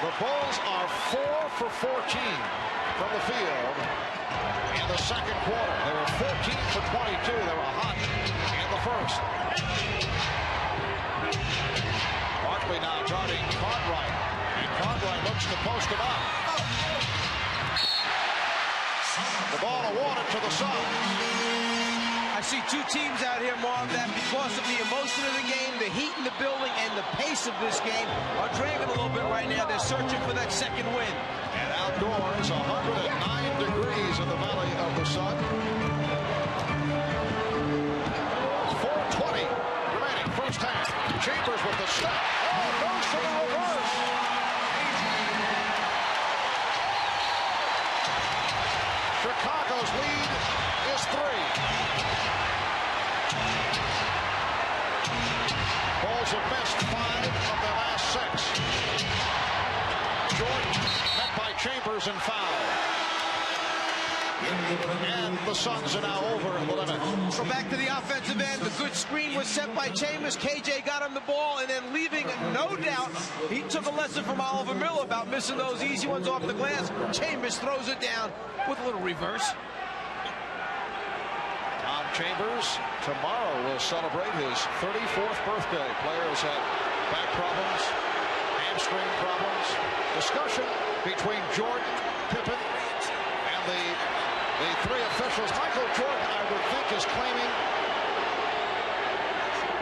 The Bulls are 4 for 14 from the field in the second quarter. They were 14 for 22. They were hot in the first. Barkley now guarding Cartwright. And Cartwright looks to post him up. The ball awarded to the Suns. I see 2 teams out here, Marv, that because of the emotion of the game, the heat in the building, and the pace of this game are dragging a little bit right now. They're searching for that second win. And outdoors, 109 degrees in the Valley of the Sun. 4:20 remaining, first half. Chambers with the step. Oh, goes to the reverse. Chicago's lead is 3. Bulls have missed 5 of their last 6. Jordan met by Chambers and fouled. And the Suns are now over the limit. So back to the offensive end. The good screen was set by Chambers. KJ got him the ball, and then leaving, no doubt, he took a lesson from Oliver Miller about missing those easy ones off the glass. Chambers throws it down with a little reverse. Tom Chambers tomorrow will celebrate his 34th birthday. Players had back problems, hamstring problems. discussion between Jordan, Pippen, and the three officials. Michael Jordan, I would think, is claiming.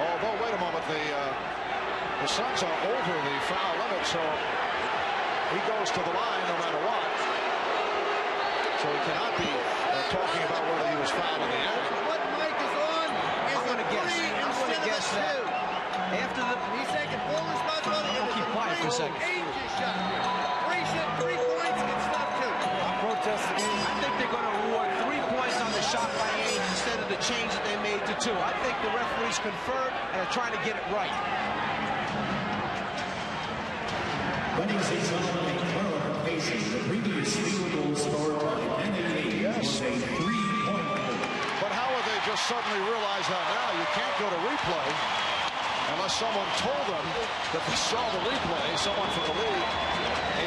Although, wait a moment, the Suns are over the foul limit, so he goes to the line no matter what. So he cannot be talking about whether he was fouled in the end. What Mike is on is I'm going to guess that after the... He's taking full responsibility. I'll keep quiet for a second. Ainge shot. Three points, it's not 2. I'm protesting. I think they're going to award 3 points on the shot by Ainge instead of the change that they made to 2. I think the referees conferred and are trying to get it right. Winning season facing the previous field goal scorer of NBA was a 3-point goal. But how would they just suddenly realize that now? You can't go to replay unless someone told them that they saw the replay, someone from the league.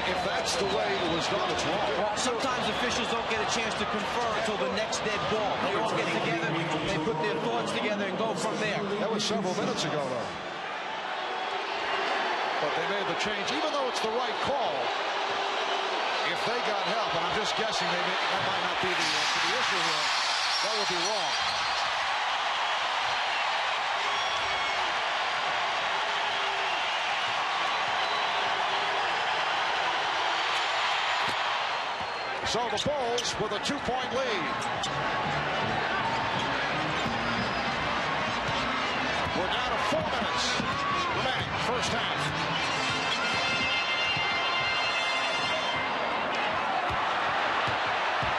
If that's the way it was done, it's wrong. Well, sometimes officials don't get a chance to confer until the next dead ball. They all get together, they put their thoughts together and go from there. That was several minutes ago, though. But they made the change, even though it's the right call. If they got help, and I'm just guessing that might not be the issue here, that would be wrong. So the Bulls with a 2-point lead. We're down to 4 minutes remaining, first half.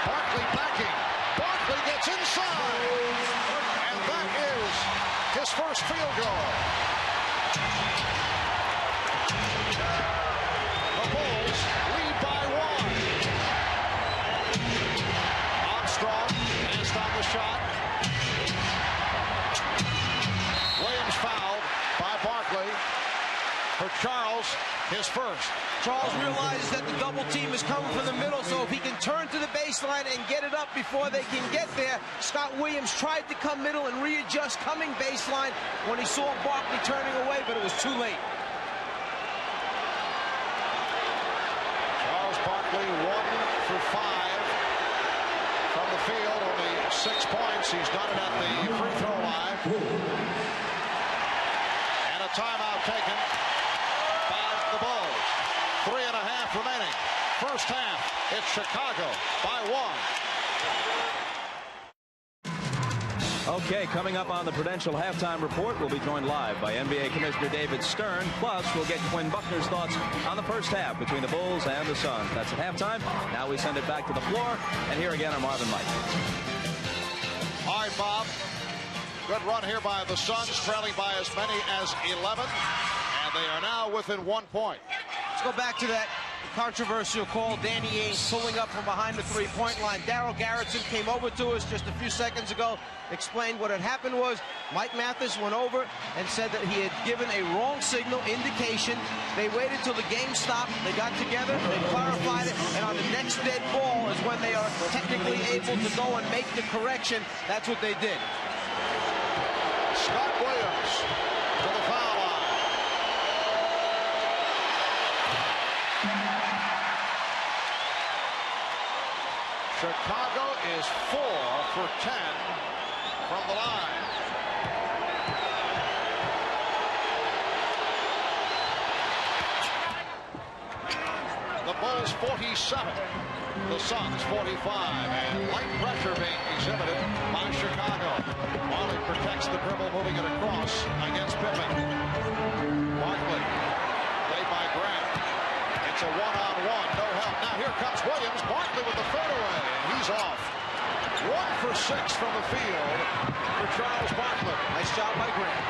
Barkley backing. Barkley gets inside. And that is his first field goal. The Bulls lead by 1. Armstrong passed on the shot. Williams fouled by Barkley. For Charles, his first. Charles realizes that the double team is coming from the middle, so if he can turn to the baseline and get it up before they can get there. Scott Williams tried to come middle and readjust coming baseline when he saw Barkley turning away, but it was too late. Charles Barkley 1 for 5 from the field, only 6 points. He's done it at the free throw line. And a timeout taken by the Bulls. 3.5 remaining. First half, it's Chicago by 1. Okay, coming up on the Prudential Halftime Report, we'll be joined live by NBA Commissioner David Stern. Plus, we'll get Quinn Buckner's thoughts on the first half between the Bulls and the Suns. That's at halftime. Now we send it back to the floor. And here again are Marvin Mike. All right, Bob. Good run here by the Suns, trailing by as many as 11. And they are now within 1 point. Let's go back to that controversial call. Danny Ainge pulling up from behind the three-point line. Daryl Garrison came over to us just a few seconds ago, explained what had happened was Mike Mathis went over and said that he had given a wrong signal indication. They waited till the game stopped. They got together, they clarified it, and on the next dead ball is when they are technically able to go and make the correction. That's what they did. Scott Williams to the foul line. Chicago is 4 for 10 from the line. The Bulls 47, the Suns 45, and light pressure being exhibited by Chicago. Barkley protects the dribble, moving it across against Pippen. Barkley, played by Grant. It's a one-on-one, no help. Now here comes Williams. Barkley with the fadeaway, and he's off. 1 for 6 from the field for Charles Barkley. Nice job by Grant.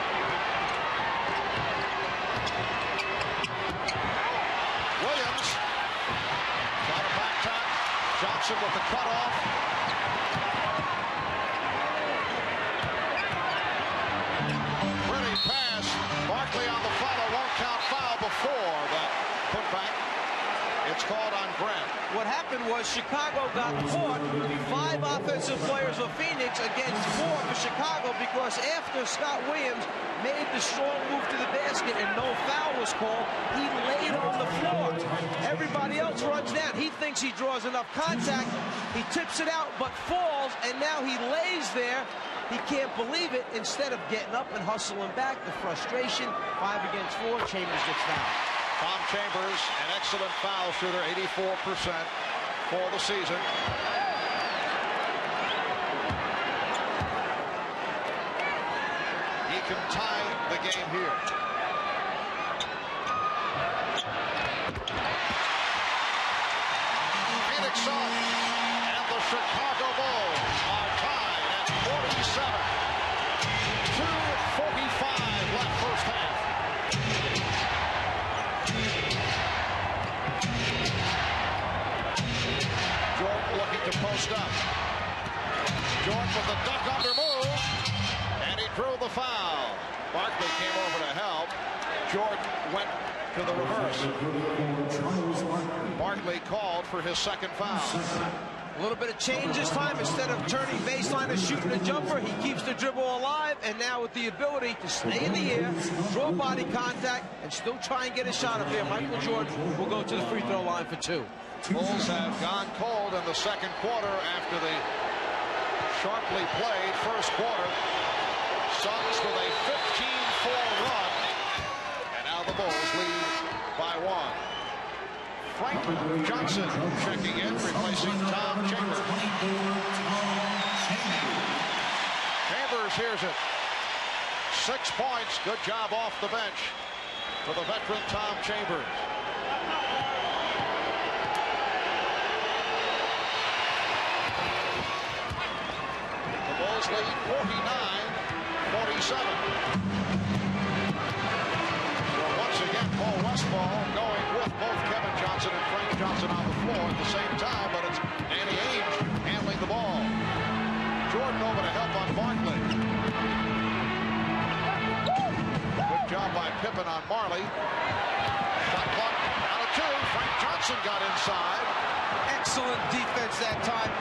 Williams got a back tap. Johnson with the cutoff. Pretty pass. Barkley on the follow. Won't count foul before that putback. It's called on Grant. What happened was Chicago got caught 5 offensive players for Phoenix against 4 for Chicago, because after Scott Williams made the strong move to the basket and no foul was called, he laid on the floor. Everybody else runs down. He thinks he draws enough contact. He tips it out but falls, and now he lays there. He can't believe it. Instead of getting up and hustling back, the frustration, 5 against 4, Chambers gets fouled. Tom Chambers, an excellent foul shooter, 84% for the season. He can tie the game here. Phoenix up, and the Chicago Bulls are tied at 47. 2:45 left first half. Looking to post up. Jordan with the duck under move, and he drew the foul. Barkley came over to help. Jordan went to the reverse. Barkley called for his second foul. A little bit of change this time. Instead of turning baseline and shooting a jumper, he keeps the dribble alive, and now with the ability to stay in the air, draw body contact, and still try and get a shot up there. Michael Jordan will go to the free throw line for 2. Bulls have gone cold in the second quarter after the sharply played first quarter. Suns with a 15-4 run, and now the Bulls lead by 1. Frank Johnson checking in, replacing Tom Chambers. Chambers hears it. 6 points. Good job off the bench for the veteran Tom Chambers. The Bulls lead 49-47. Once again, Paul Westphal going with both Kevin Johnson and Frank Johnson on the floor at the same time, but it's Danny Ainge handling the ball. Jordan over to help on Barkley. Good job by Pippen on Marley. Shot clock out of 2. Frank Johnson got inside. Excellent defense that time.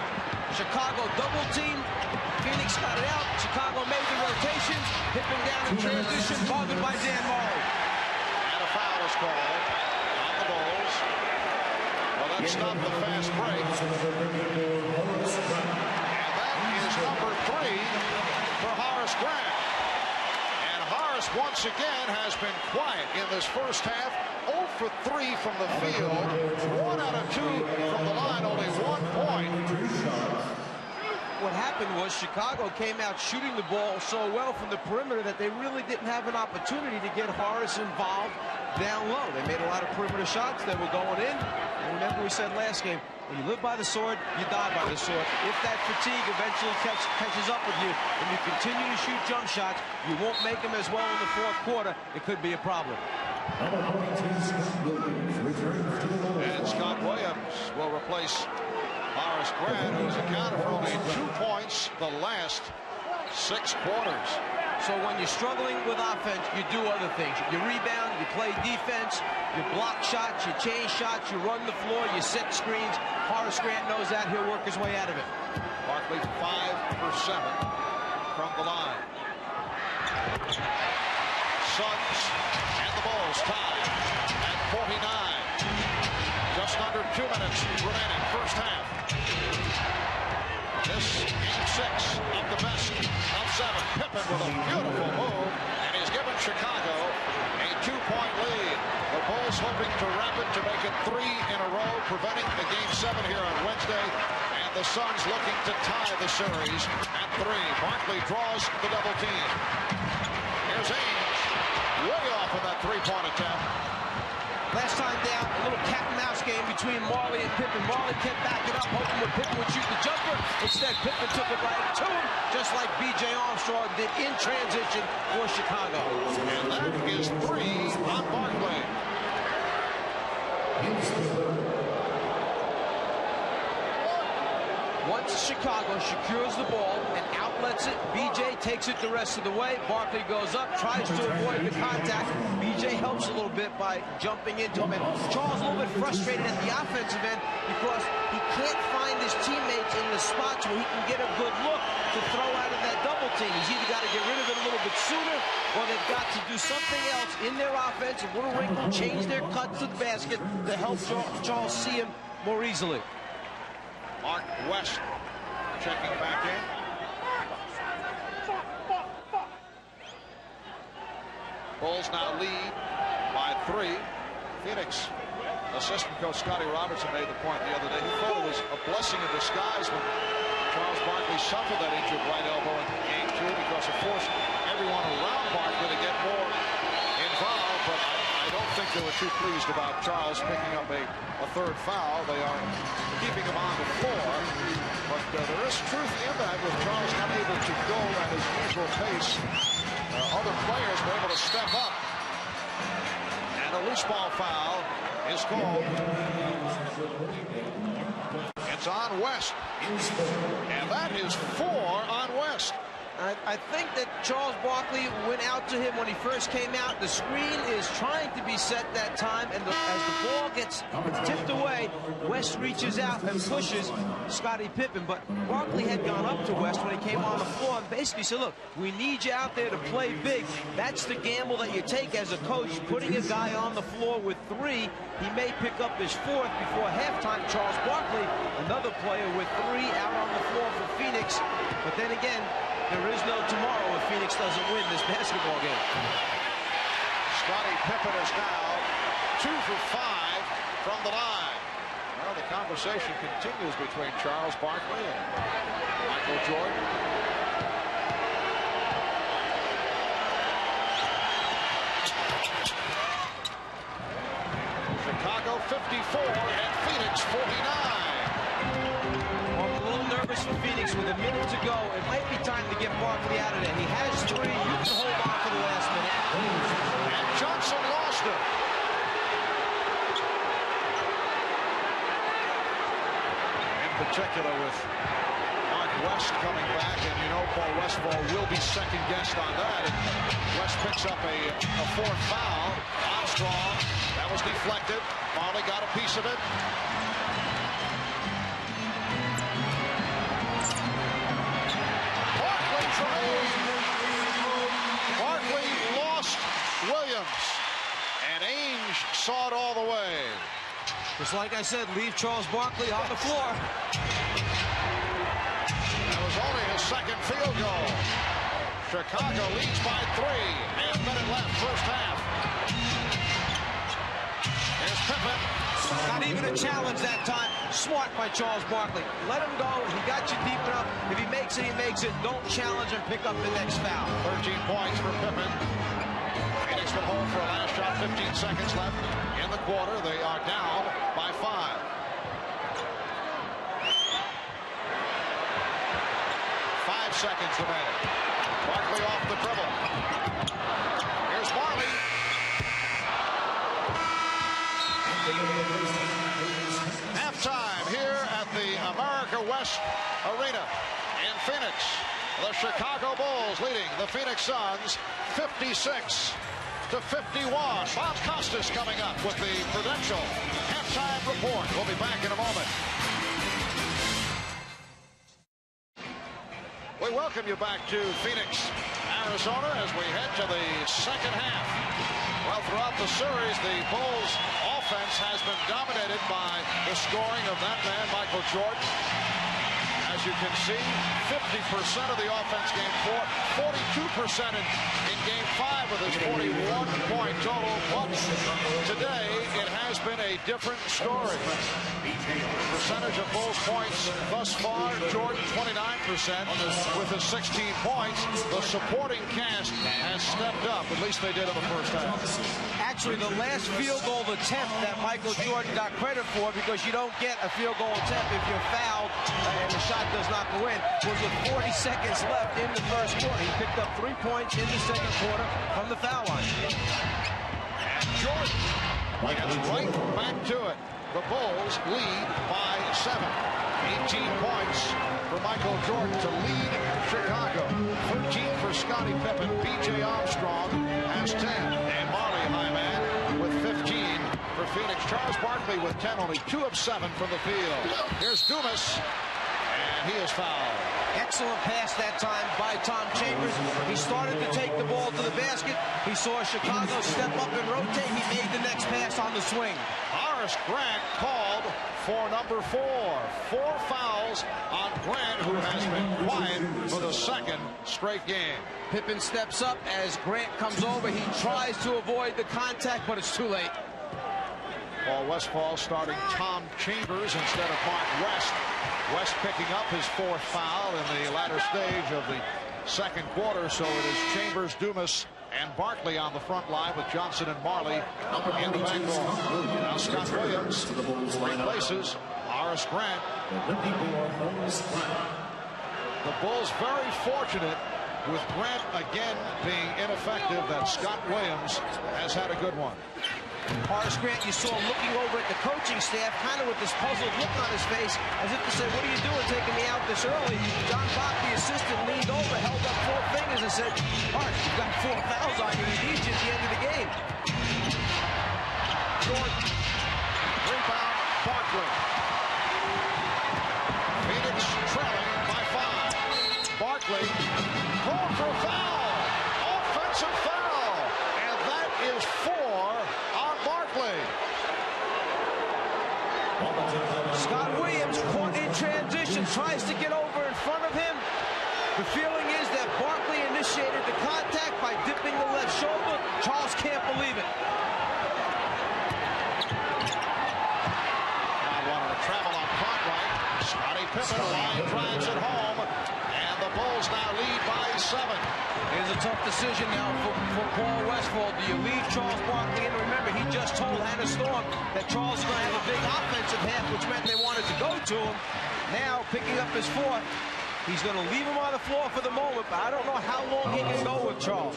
Chicago double team. Phoenix got it out. Chicago made the rotation. Pippen down in transition, bothered by Dan Marley. And a foul is called on the Bulls. Well, that stopped the fast break. And that is number 3 for Horace Grant. And Horace once again has been quiet in this first half. 0 for 3 from the field. 1 out of 2 from the line. Only 1 point. What happened was Chicago came out shooting the ball so well from the perimeter that they really didn't have an opportunity to get Horace involved down low. They made a lot of perimeter shots that were going in. And remember we said last game, when you live by the sword, you die by the sword. If that fatigue eventually catches up with you and you continue to shoot jump shots, you won't make them as well in the fourth quarter. It could be a problem. And Scott Williams will replace Horace Grant, who's accounted for only 2 points the last 6 quarters. So when you're struggling with offense, you do other things. You rebound, you play defense, you block shots, you change shots, you run the floor, you set screens. Horace Grant knows that. He'll work his way out of it. Barkley 5 for 7 from the line. Suns and the Bulls tied at 49. Just under 2 minutes remaining first half. This game 6 of the best of 7. Pippen with a beautiful move, and he's given Chicago a 2-point lead. The Bulls hoping to wrap it to make it 3 in a row, preventing the game 7 here on Wednesday. And the Suns looking to tie the series at 3. Barkley draws the double team. Here's Ainge, way off of that 3-point attempt. Last time down, a little cat and mouse game between Marley and Pippen. Marley kept backing up, hoping that Pippen would shoot the jumper. Instead, Pippen took it right to him, just like B.J. Armstrong did in transition for Chicago. And that is 3 on Barkley. Once Chicago secures the ball and out outlets it. BJ takes it the rest of the way. Barkley goes up, tries to avoid the contact. BJ helps a little bit by jumping into him. And Charles a little bit frustrated at the offensive end because he can't find his teammates in the spots where he can get a good look to throw out of that double team. He's either got to get rid of it a little bit sooner, or they've got to do something else in their offense, a little wrinkle, change their cuts to the basket to help Charles see him more easily. Mark West checking back in. Bulls now lead by 3. Phoenix assistant coach Scottie Robertson made the point the other day. He thought it was a blessing in disguise when Charles Barkley suffered that injured right elbow in game 2 because it forced everyone around Barkley to get more involved. But I don't think they were too pleased about Charles picking up a third foul. They are keeping him on the floor. But there is truth in that with Charles unable to go at his usual pace. Other players were able to step up. And a loose ball foul is called. It's on West. And that is 4 on West. I think that Charles Barkley went out to him when he first came out. The screen is trying to be set that time, and as the ball gets tipped away, West reaches out and pushes Scottie Pippen. But Barkley had gone up to West when he came on the floor and basically said, look, we need you out there to play big. That's the gamble that you take as a coach, putting a guy on the floor with 3. He may pick up his 4th before halftime. Charles Barkley, another player with 3 out on the floor for Phoenix. But then again, there is no tomorrow if Phoenix doesn't win this basketball game. Scottie Pippen is now 2 for 5 from the line. Well, the conversation continues between Charles Barkley and Michael Jordan. Chicago 54 and Phoenix 49. For Phoenix with a minute to go. It might be time to get Barkley out of there. He has 3. You can hold on for the last minute. And Johnson lost it. In particular with Mark West coming back, and you know Paul Westphal will be second-guessed on that. And West picks up a 4th foul. Armstrong, that was deflected. Barkley got a piece of it. Barkley lost Williams, and Ainge saw it all the way. Just like I said, leave Charles Barkley on the floor. That was only his 2nd field goal. Chicago leads by 3. And a minute left, first half. Here's Pippen. Not even a challenge that time. Smart by Charles Barkley. Let him go. He got you deep enough. If he makes it, he makes it. Don't challenge and pick up the next foul. 13 points for Pippen. Phoenix will hold for a last shot. 15 seconds left in the quarter. They are down by 5. 5 seconds remaining. Barkley off the dribble. Here's Barkley. Halftime here at the America West Arena in Phoenix. The Chicago Bulls leading the Phoenix Suns 56-51. Bob Costas coming up with the Prudential halftime report. We'll be back in a moment. We welcome you back to Phoenix, Arizona, as we head to the second half. Well, throughout the series, the Bulls' offense has been dominated by the scoring of that man, Michael Jordan. As you can see, 50% of the offense game 4, 42% in game 5 with his 41-point total. But today, it has been a different story. Percentage of Bulls points thus far, Jordan 29% with his 16 points. The supporting cast has stepped up, at least they did in the first half. Actually, the last field goal attempt that Michael Jordan got credit for, because you don't get a field goal attempt if you're fouled and the shot does not go in, was with 40 seconds left in the first quarter. He picked up 3 points in the second quarter from the foul line. And Jordan gets right back to it. The Bulls lead by 7. 18 points for Michael Jordan to lead Chicago. 13 for Scottie Pippen. B.J. Armstrong has 10. And Marley, high man, with 15 for Phoenix. Charles Barkley with 10, only 2 of 7 from the field. Here's Dumas, and he is fouled. Excellent pass that time by Tom Chambers. He started to take the ball to the basket. He saw Chicago step up and rotate. He made the next pass on the swing. Horace Grant called for number 4. 4 fouls on Grant, who has been quiet for the second straight game. Pippen steps up as Grant comes over. He tries to avoid the contact, but it's too late. Paul Westphal starting Tom Chambers instead of Mark West. West picking up his 4th foul in the latter stage of the second quarter. So it is Chambers, Dumas, and Barkley on the front line with Johnson and Marley in the back door. Now Scott Williams replaces Horace Grant. The Bulls very fortunate with Grant again being ineffective that Scott Williams has had a good one. Horace Grant, you saw looking over at the coaching staff, kind of with this puzzled look on his face, as if to say, what are you doing taking me out this early? John Bach, the assistant, leaned over, held up 4 fingers and said, Horace, you've got 4 fouls on you. He needs you at the end of the game. Jordan. Rebound, Barkley. Phoenix trailing by 5. Barkley called for a foul. Offensive foul. And that is 4 on Barkley. Scott Williams caught in transition, tries to get over in front of him. The feeling is that Barkley initiated the contact by dipping the left shoulder. Charles can't believe it. I wanted to travel on Cartwright. Scottie Pippen line drives it home. And the Bulls now lead by 7. It's a tough decision now for Paul Westphal. Do you leave Charles Barkley? And remember, he just told Hannah Storm that Charles is going to have a big offensive half, which meant they wanted to go to him. Now, picking up his 4th, he's going to leave him on the floor for the moment, but I don't know how long he can go with Charles.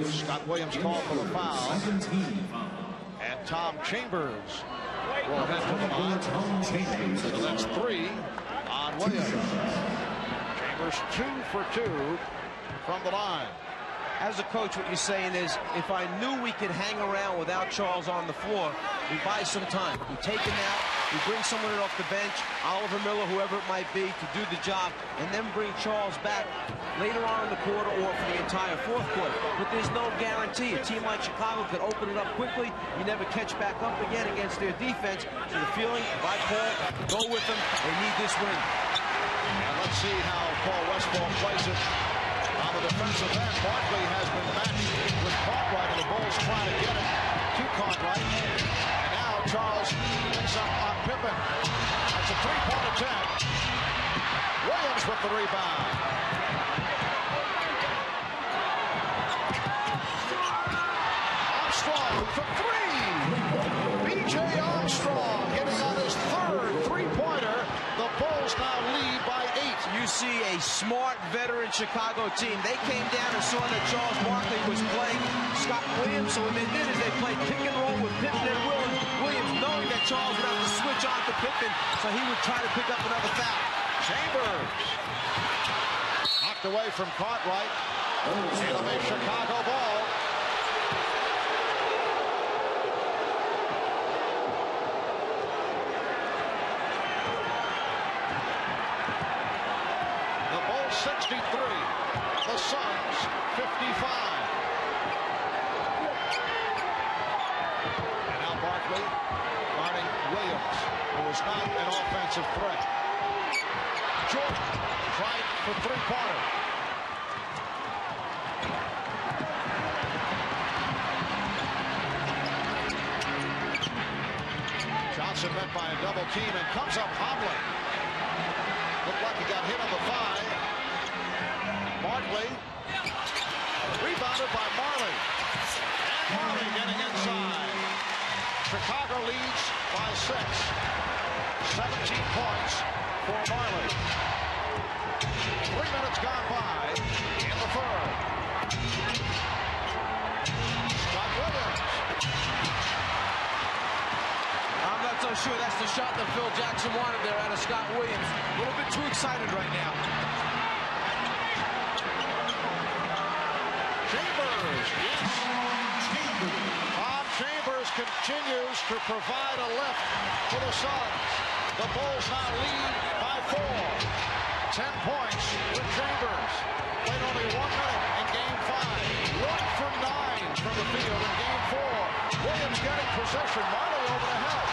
Scott Williams called for the foul. And Tom Chambers will head to the line. So that's 3 on Williams. Chambers 2 for 2 from the line. As a coach, what you're saying is, if I knew we could hang around without Charles on the floor, we buy some time. We take him out, we bring someone off the bench, Oliver Miller, whoever it might be, to do the job, and then bring Charles back later on in the quarter or for the entire 4th quarter. But there's no guarantee. A team like Chicago could open it up quickly. You never catch back up again against their defense. So the feeling by Paul, go with them. They need this win. And let's see how Paul Westphal plays it on the defensive end. Barkley has been matched with Cartwright, and the Bulls trying to get it to Cartwright. And now Charles picks up on Pippen. That's a 3-point attempt. Williams with the rebound. Armstrong for 3. B.J. Armstrong hitting on his 3rd 3-pointer. The Bulls now lead by 8. You see a smart veteran Chicago team. They came down and saw that Charles Barkley was playing Scott Williams. So what they did is they played pick and roll with Pippen and Williams, knowing that Charles would have to switch on to Pippen, so he would try to pick up another foul. Chambers knocked away from Cartwright. It'll be Chicago ball. The Bulls 63, the Suns 55. And now Barkley guarding Williams, who is not an offensive threat. Jordan tried for 3-pointer. Johnson met by a double team and comes up hobbling. Looked like he got hit on the thigh. Barkley rebounded by Marley. And Marley getting inside. Chicago leads by 6. 17 points for Marley. 3 minutes gone by in the 3rd. Scott Williams. I'm not so so sure that's the shot that Phil Jackson wanted there out of Scott Williams. A little bit too excited right now. Chambers, yes. Tom Chambers continues to provide a lift for the Suns. The Bulls now lead by 4. 10 points with Chambers. Played only 1 minute in Game 5. 1 for 9 from the field in Game 4. Williams getting possession. Majerle over the help.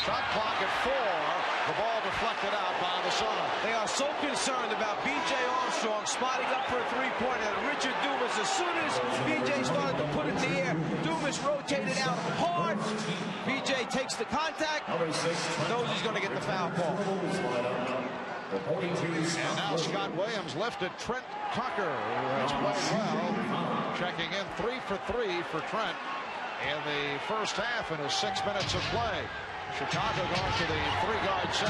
Shot clock at 4. The ball deflected out by the Suns. They are so concerned about B.J. Armstrong spotting up for a three-pointer. And Richard Dumas, as soon as B.J. started to put it in the air, Dumas rotated out hard. B.J. takes the contact. Knows he's going to get the foul call. And now Scott Williams lifted Trent Tucker, who has played well. Checking in 3 for 3 for Trent in the first half in his 6 minutes of play. Chicago going to the 3-guard set.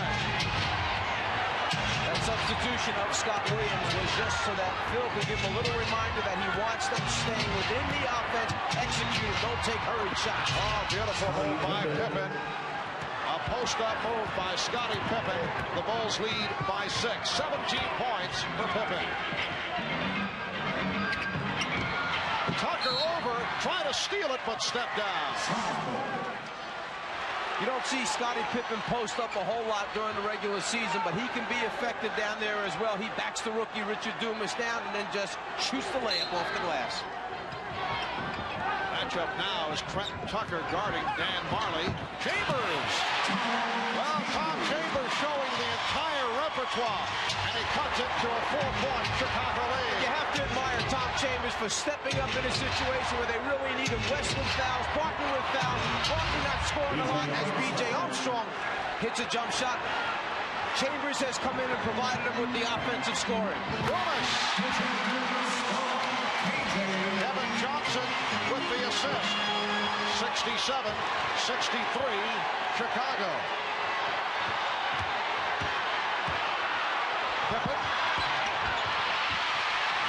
That substitution of Scott Williams was just so that Phil could give him a little reminder that he wants them staying within the offense, execute, don't take hurried shots. Oh, beautiful move by Pippen. A post-up move by Scottie Pippen. The Bulls lead by 6. 17 points for Pippen. Tucker over, trying to steal it, but stepped down. You don't see Scottie Pippen post up a whole lot during the regular season, but he can be effective down there as well. He backs the rookie Richard Dumas down and then just shoots the layup off the glass. Matchup now is Trent Tucker guarding Dan Majerle. Chambers! Well, Tom Chambers showing the entire repertoire, and he cuts it to a 4-point Chicago lead. You have to admire Tom Chambers for stepping up in a situation where they really need him. Westwood fouls, Barkley with fouls, Barkley not scoring a lot as B.J. Armstrong hits a jump shot. Chambers has come in and provided him with the offensive scoring. Dumas! Kevin Johnson with the assist. 67-63, Chicago. Pippen.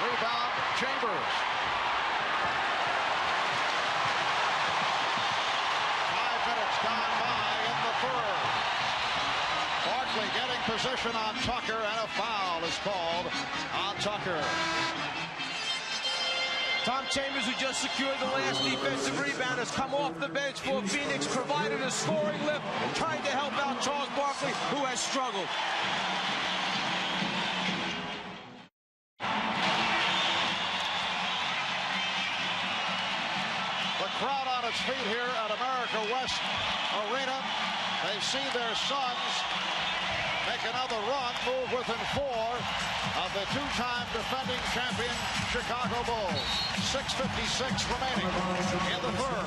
Rebound, Chambers. 5 minutes gone by in the third. Barkley getting position on Tucker, and a foul is called on Tucker. Tom Chambers, who just secured the last defensive rebound, has come off the bench for Phoenix, provided a scoring lift, trying to help out Charles Barkley, who has struggled. The crowd on its feet here at America West Arena. They see their Suns make another run, move within 4 of the 2-time defending champion Chicago Bulls. 6:56 remaining in the third.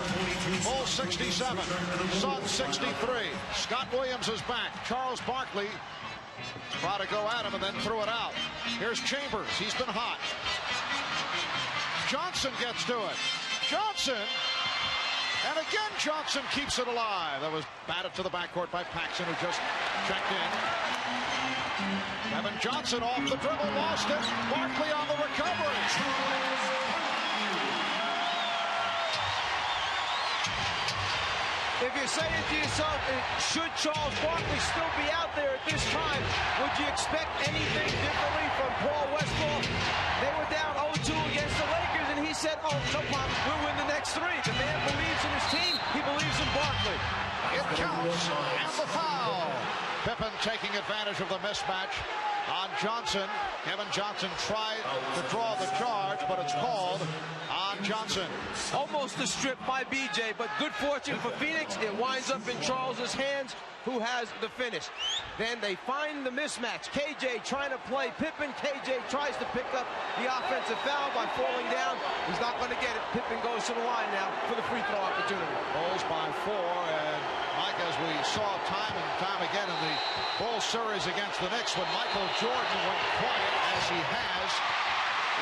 Bulls 67, Suns 63. Scott Williams is back. Charles Barkley tried to go at him and then threw it out. Here's Chambers. He's been hot. Johnson gets to it. Johnson. And again, Johnson keeps it alive. That was batted to the backcourt by Paxson, who just checked in. Kevin Johnson off the dribble, lost it. Barkley on the recovery. If you're saying to yourself, should Charles Barkley still be out there at this time, would you expect anything differently from Paul Westphal? They were down 0-2 against the Lakers, and he said, oh, no problem, we'll win the next 3. The man believes in his team. He believes in Barkley. It counts, and the foul. Pippen taking advantage of the mismatch on Johnson. Kevin Johnson tried to draw the charge, but it's called on Johnson. Almost a strip by B.J., but good fortune for Phoenix. It winds up in Charles's hands, who has the finish. Then they find the mismatch. KJ trying to play Pippen. KJ tries to pick up the offensive foul by falling down. He's not going to get it. Pippen goes to the line now for the free throw opportunity. Bulls by 4, and Mike, as we saw time and time again in the Bulls series against the Knicks, when Michael Jordan went quiet as he has,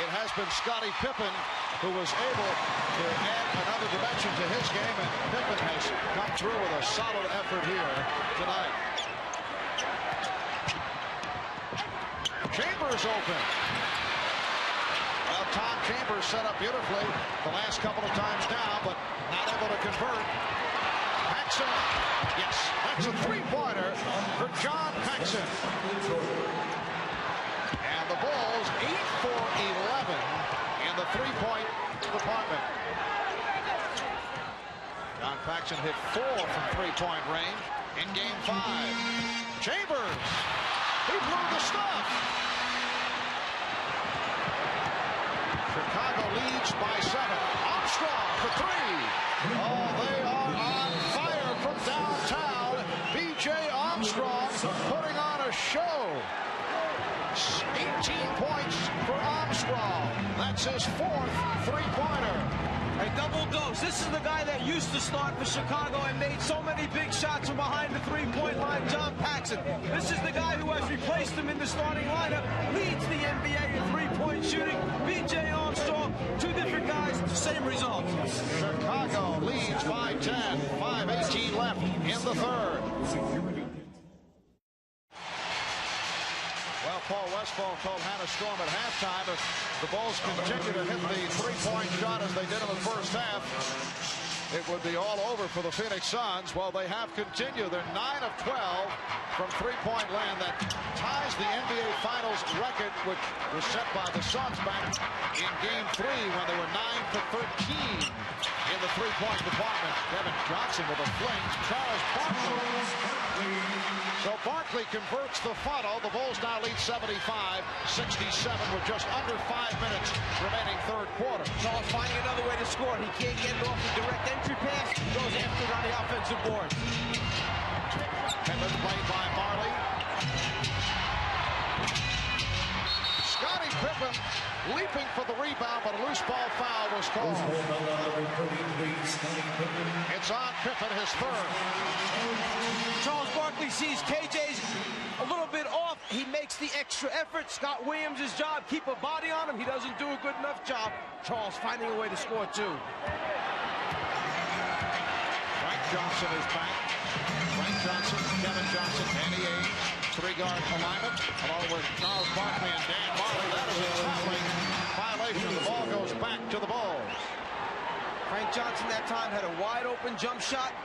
it has been Scottie Pippen who was able to add another dimension to his game, and Pippen has come through with a solid effort here tonight. Chambers open. Well, Tom Chambers set up beautifully the last couple of times down, but not able to convert. Paxson, yes, that's a three-pointer for John Paxson. And the Bulls 8 for 11 in the three-point department. John Paxson hit 4 from three-point range in Game 5. Chambers, he blew the stuff. Chicago leads by 7. Armstrong for 3. Oh, they are on fire from downtown. B.J. Armstrong putting on a show. 18 points for Armstrong. That's his 4th three-pointer. A double dose. This is the guy that used to start for Chicago and made so many big shots from behind the three-point line, John Paxson. This is the guy who has replaced him in the starting lineup, leads the NBA in three-point shooting. B.J. Armstrong, 2 different guys, same result. Chicago leads by 10. 5:18 left in the third. Well, Paul Westphal told Hannah Storm at halftime if the Bulls continue to hit the three-point shot as they did in the first half, it would be all over for the Phoenix Suns. Well, they have continued. They're 9 of 12 from three-point land. That ties the NBA Finals record, which was set by the Suns back in Game 3 when they were 9 for 13 in the three-point department. Kevin Johnson with a fling. Charles Barkley. So Barkley converts the funnel. The Bulls now lead 75-67 with just under 5 minutes remaining third quarter. Charles finding another way to score. He can't get it off the direct entry pass. He goes after it on the offensive board. Pippen played by Majerle. Scottie Pippen leaping for the rebound, but a loose ball foul was called. It's on Pippen, his 3rd. Charles Barkley sees KJ's a little bit off. He makes the extra effort. Scott Williams' job, keep a body on him. He doesn't do a good enough job. Charles finding a way to score, too. Frank Johnson is back. Frank Johnson, Kevin Johnson, Danny Ainge. 3-guard alignment, along with Charles Barkley and Dan Majerle. That is a tackling violation. The ball goes back to the Bulls. Frank Johnson that time had a wide-open jump shot.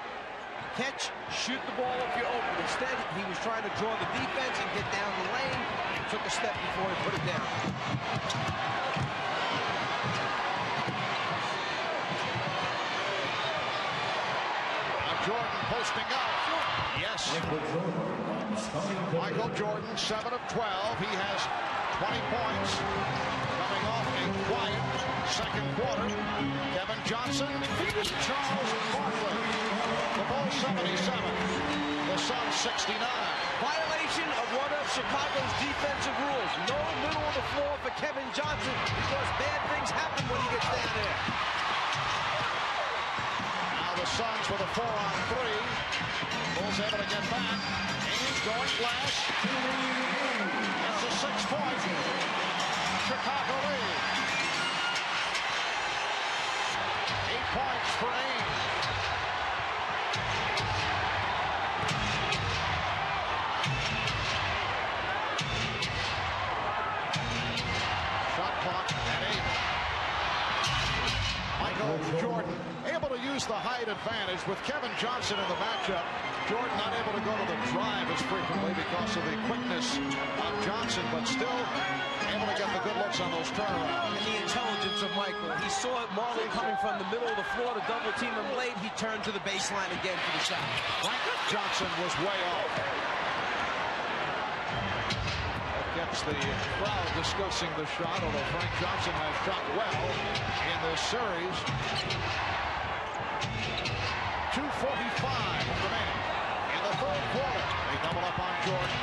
Catch, shoot the ball if you're open. Instead, he was trying to draw the defense and get down the lane. Took a step before he put it down. Jordan posting up. Yes. Michael Jordan, 7 of 12. He has 20 points. Coming off a quiet second quarter. Kevin Johnson defeated Charles Barkley. The Bulls 77. The Suns 69. Violation of one of Chicago's defensive rules. No middle of the floor for Kevin Johnson because bad things happen when he gets down there. The Suns with a 4-on-3. Bulls able to get back. Ainge going flash. That's a 6-point. Chicago lead. 8 points for Ainge. Shot clock at 8. Michael Jordan able to use the height advantage with Kevin Johnson in the matchup. Jordan not able to go to the drive as frequently because of the quickness of Johnson, but still able to get the good looks on those turnarounds. And the intelligence of Michael. He saw Majerle coming from the middle of the floor to double team him late. He turned to the baseline again for the shot. Frank Johnson was way off. That gets the crowd discussing the shot, although Frank Johnson has shot well in this series. 2:45 remaining in the third quarter. They double up on Jordan.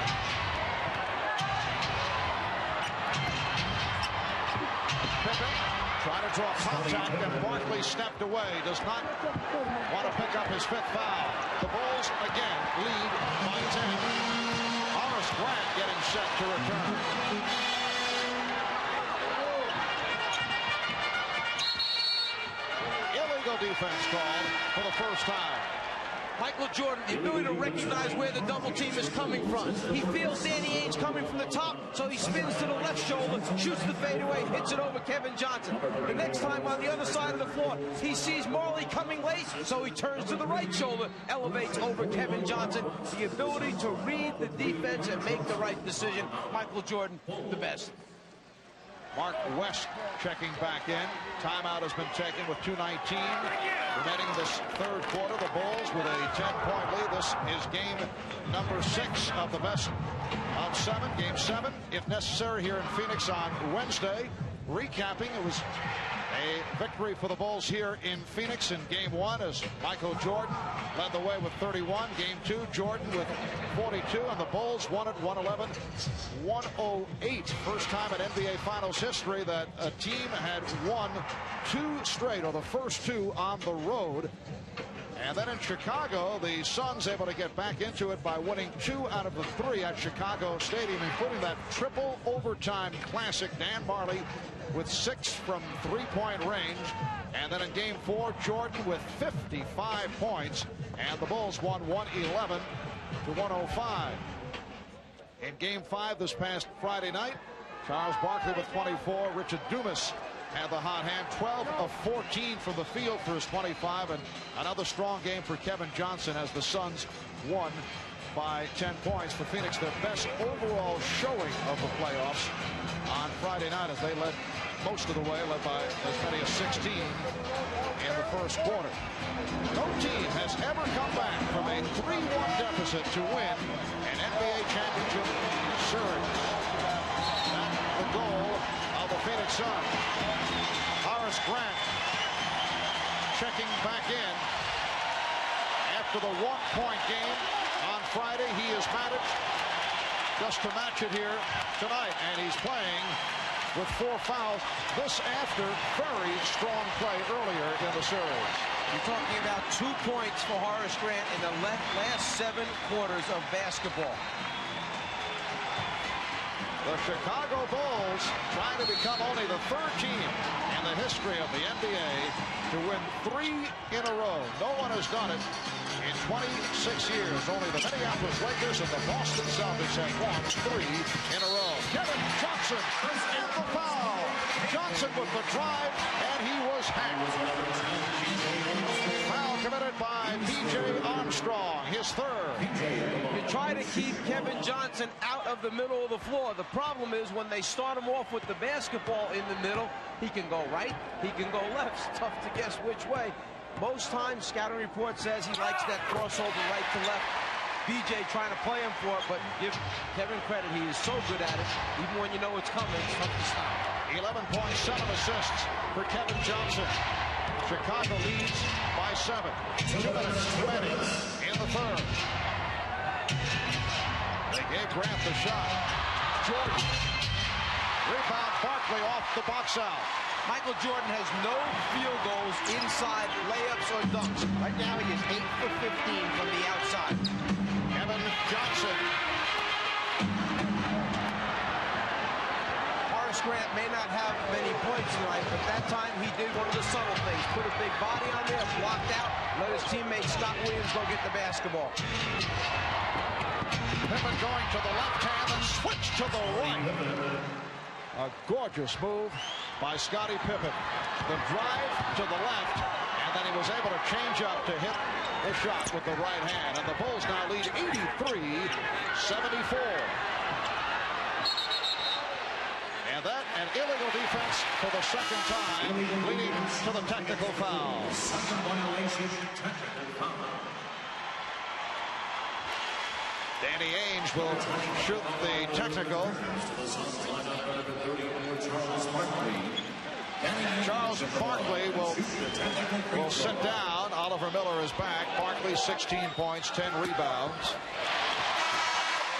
Pippen trying to draw contact, and Barkley stepped away. Does not want to pick up his 5th foul. The Bulls again lead by 10. Horace Grant getting set to return. Illegal defense called for the first time. Michael Jordan, the ability to recognize where the double team is coming from. He feels Danny Ainge coming from the top, so he spins to the left shoulder, shoots the fadeaway, hits it over Kevin Johnson. The next time on the other side of the floor, he sees Majerle coming late, so he turns to the right shoulder, elevates over Kevin Johnson. The ability to read the defense and make the right decision. Michael Jordan, the best. Mark West checking back in. Timeout has been taken with 2:19 remaining in this third quarter. The Bulls with a 10-point lead. This is game number 6 of the best of 7. Game 7, if necessary, here in Phoenix on Wednesday. Recapping, it was a victory for the Bulls here in Phoenix in game 1 as Michael Jordan led the way with 31. Game 2, Jordan with 42, and the Bulls won at 111-108. First time in NBA Finals history that a team had won 2 straight, or the first 2 on the road. And then in Chicago, the Suns able to get back into it by winning 2 out of the 3 at Chicago Stadium, including that triple overtime classic. Dan Majerle with 6 from 3-point range. And then in game 4, Jordan with 55 points. And the Bulls won 111-105. In game 5 this past Friday night, Charles Barkley with 24. Richard Dumas had the hot hand, 12 of 14 from the field for his 25, and another strong game for Kevin Johnson as the Suns won by 10 points. For Phoenix, their best overall showing of the playoffs on Friday night as they led most of the way, led by as many as 16 in the first quarter. No team has ever come back from a 3-1 deficit to win an NBA championship series. That's the goal of the Phoenix Suns. Horace Grant checking back in after the 1-point game on Friday. He has managed just to match it here tonight, and he's playing with 4 fouls. This after very strong play earlier in the series. You're talking about 2 points for Horace Grant in the last 7 quarters of basketball. The Chicago Bulls trying to become only the 3rd team in the history of the NBA to win 3 in a row. No one has done it in 26 years. Only the Minneapolis Lakers and the Boston Celtics have won 3 in a row. Kevin Johnson and the foul. Johnson with the drive, and he was hacked. Foul committed by P.J. Armstrong, his 3rd. You try to keep Kevin Johnson out of the middle of the floor. The problem is when they start him off with the basketball in the middle, he can go right, he can go left. It's tough to guess which way. Most times, scouting report says he likes that crossover right to left. BJ trying to play him for it, but give Kevin credit. He is so good at it. Even when you know it's coming, it's tough to stop. 11 points, 7 assists for Kevin Johnson. Chicago leads by 7. 2 minutes 20 in the 3rd. They gave Grant the shot. Jordan. Rebound, Barkley off the box out. Michael Jordan has no field goals inside layups or dunks. Right now he is 8 for 15 from the outside. Kevin Johnson. Horace Grant may not have many points tonight, but that time he did one of the subtle things. Put a big body on there, blocked out, let his teammate Scott Williams go get the basketball. Pippen going to the left hand and switch to the right. A gorgeous move by Scottie Pippen. The drive to the left, and then he was able to change up to hit the shot with the right hand. And the Bulls now lead 83-74. And that, an illegal defense for the 2nd time, leading to the technical foul. Danny Ainge will shoot the technical. Charles Barkley will sit down. Oliver Miller is back. Barkley 16 points, 10 rebounds.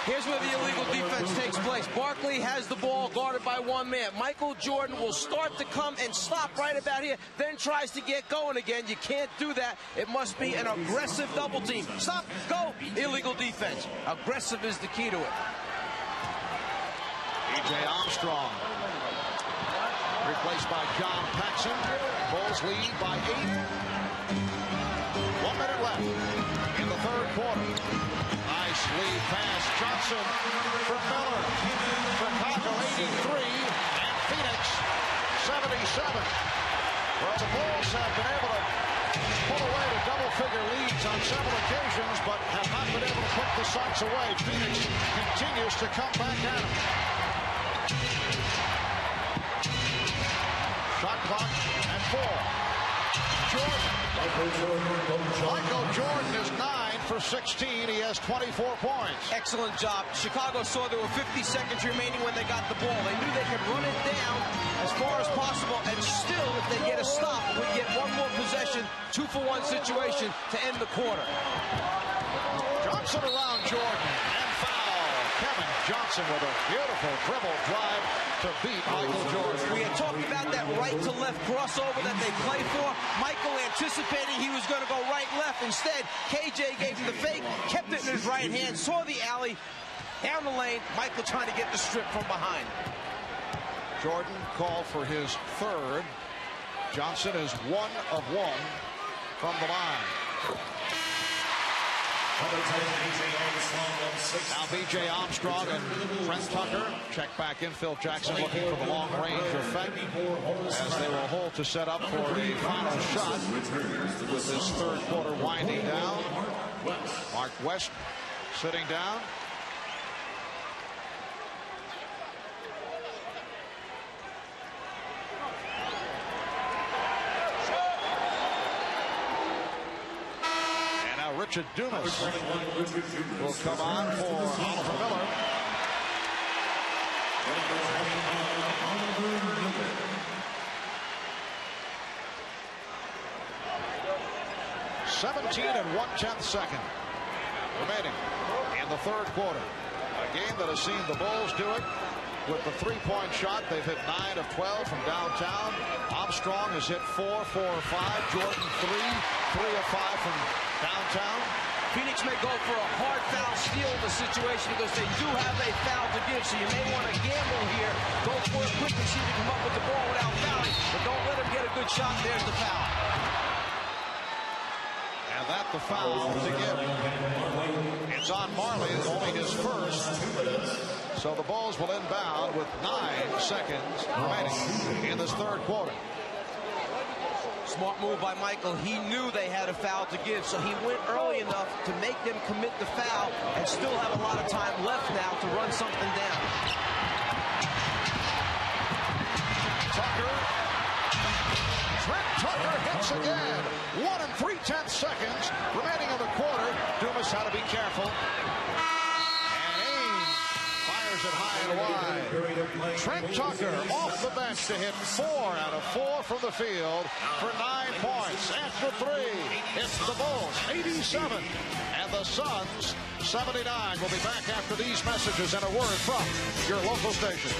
Here's where the illegal defense takes place. Barkley has the ball guarded by 1 man. Michael Jordan will start to come and stop right about here, then tries to get going again. You can't do that. It must be an aggressive double team. Stop, go, illegal defense. Aggressive is the key to it. P.J. Armstrong replaced by John Paxson. Bulls lead by 8. 1 minute left in the quarter. Nice lead pass. Johnson for Miller. Chicago 83 and Phoenix 77. Well, the Bulls have been able to pull away to double-figure leads on several occasions, but have not been able to put the Suns away. Phoenix continues to come back at them. Shot clock at 4. Michael Jordan is 9 for 16. He has 24 points. Excellent job. Chicago saw there were 50 seconds remaining when they got the ball. They knew they could run it down as far as possible, and still, if they get a stop, would get one more possession, 2-for-1 situation to end the quarter. Johnson around Jordan, and foul. Kevin Johnson with a beautiful dribble drive to beat Michael Jordan. We had talked about that right-to-left crossover that they play for. Michael anticipating he was going to go right-left. Instead, KJ gave him the fake, kept it in his right hand, saw the alley, down the lane. Michael trying to get the strip from behind. Jordan called for his third. Johnson is 1 of 1 from the line. Now B.J. Armstrong and Trent Tucker check back in. Phil Jackson looking for the long-range effect as they will hold to set up for a final shot with this third quarter winding down. Mark West sitting down. Richard Dumas will come on for Oliver Miller. 17 and 1/10 second remaining in the third quarter. A game that has seen the Bulls do it with the three-point shot. They've hit 9 of 12 from downtown. Armstrong has hit 4, 4 of 5. Jordan 3 of 5 from downtown. Phoenix may go for a hard foul steal in the situation because they do have a foul to give, so you may want to gamble here. Go for it quick and see if you come up with the ball without fouling, but don't let him get a good shot. There's the foul. And that's the foul to give. It's on Marley, only his first. So the Bulls will inbound with 9 seconds remaining in this third quarter. Smart move by Michael. He knew they had a foul to give, so he went early enough to make them commit the foul and still have a lot of time left now to run something down. Trent Tucker hits again. 1 3/10 seconds remaining in the quarter. Dumas had to be careful. And Ainge fires it high and wide. Trent Tucker off the bench to hit 4 out of 4 from the field for 9 points. After 3, it's the Bulls 87 and the Suns 79. We'll be back after these messages and a word from your local station.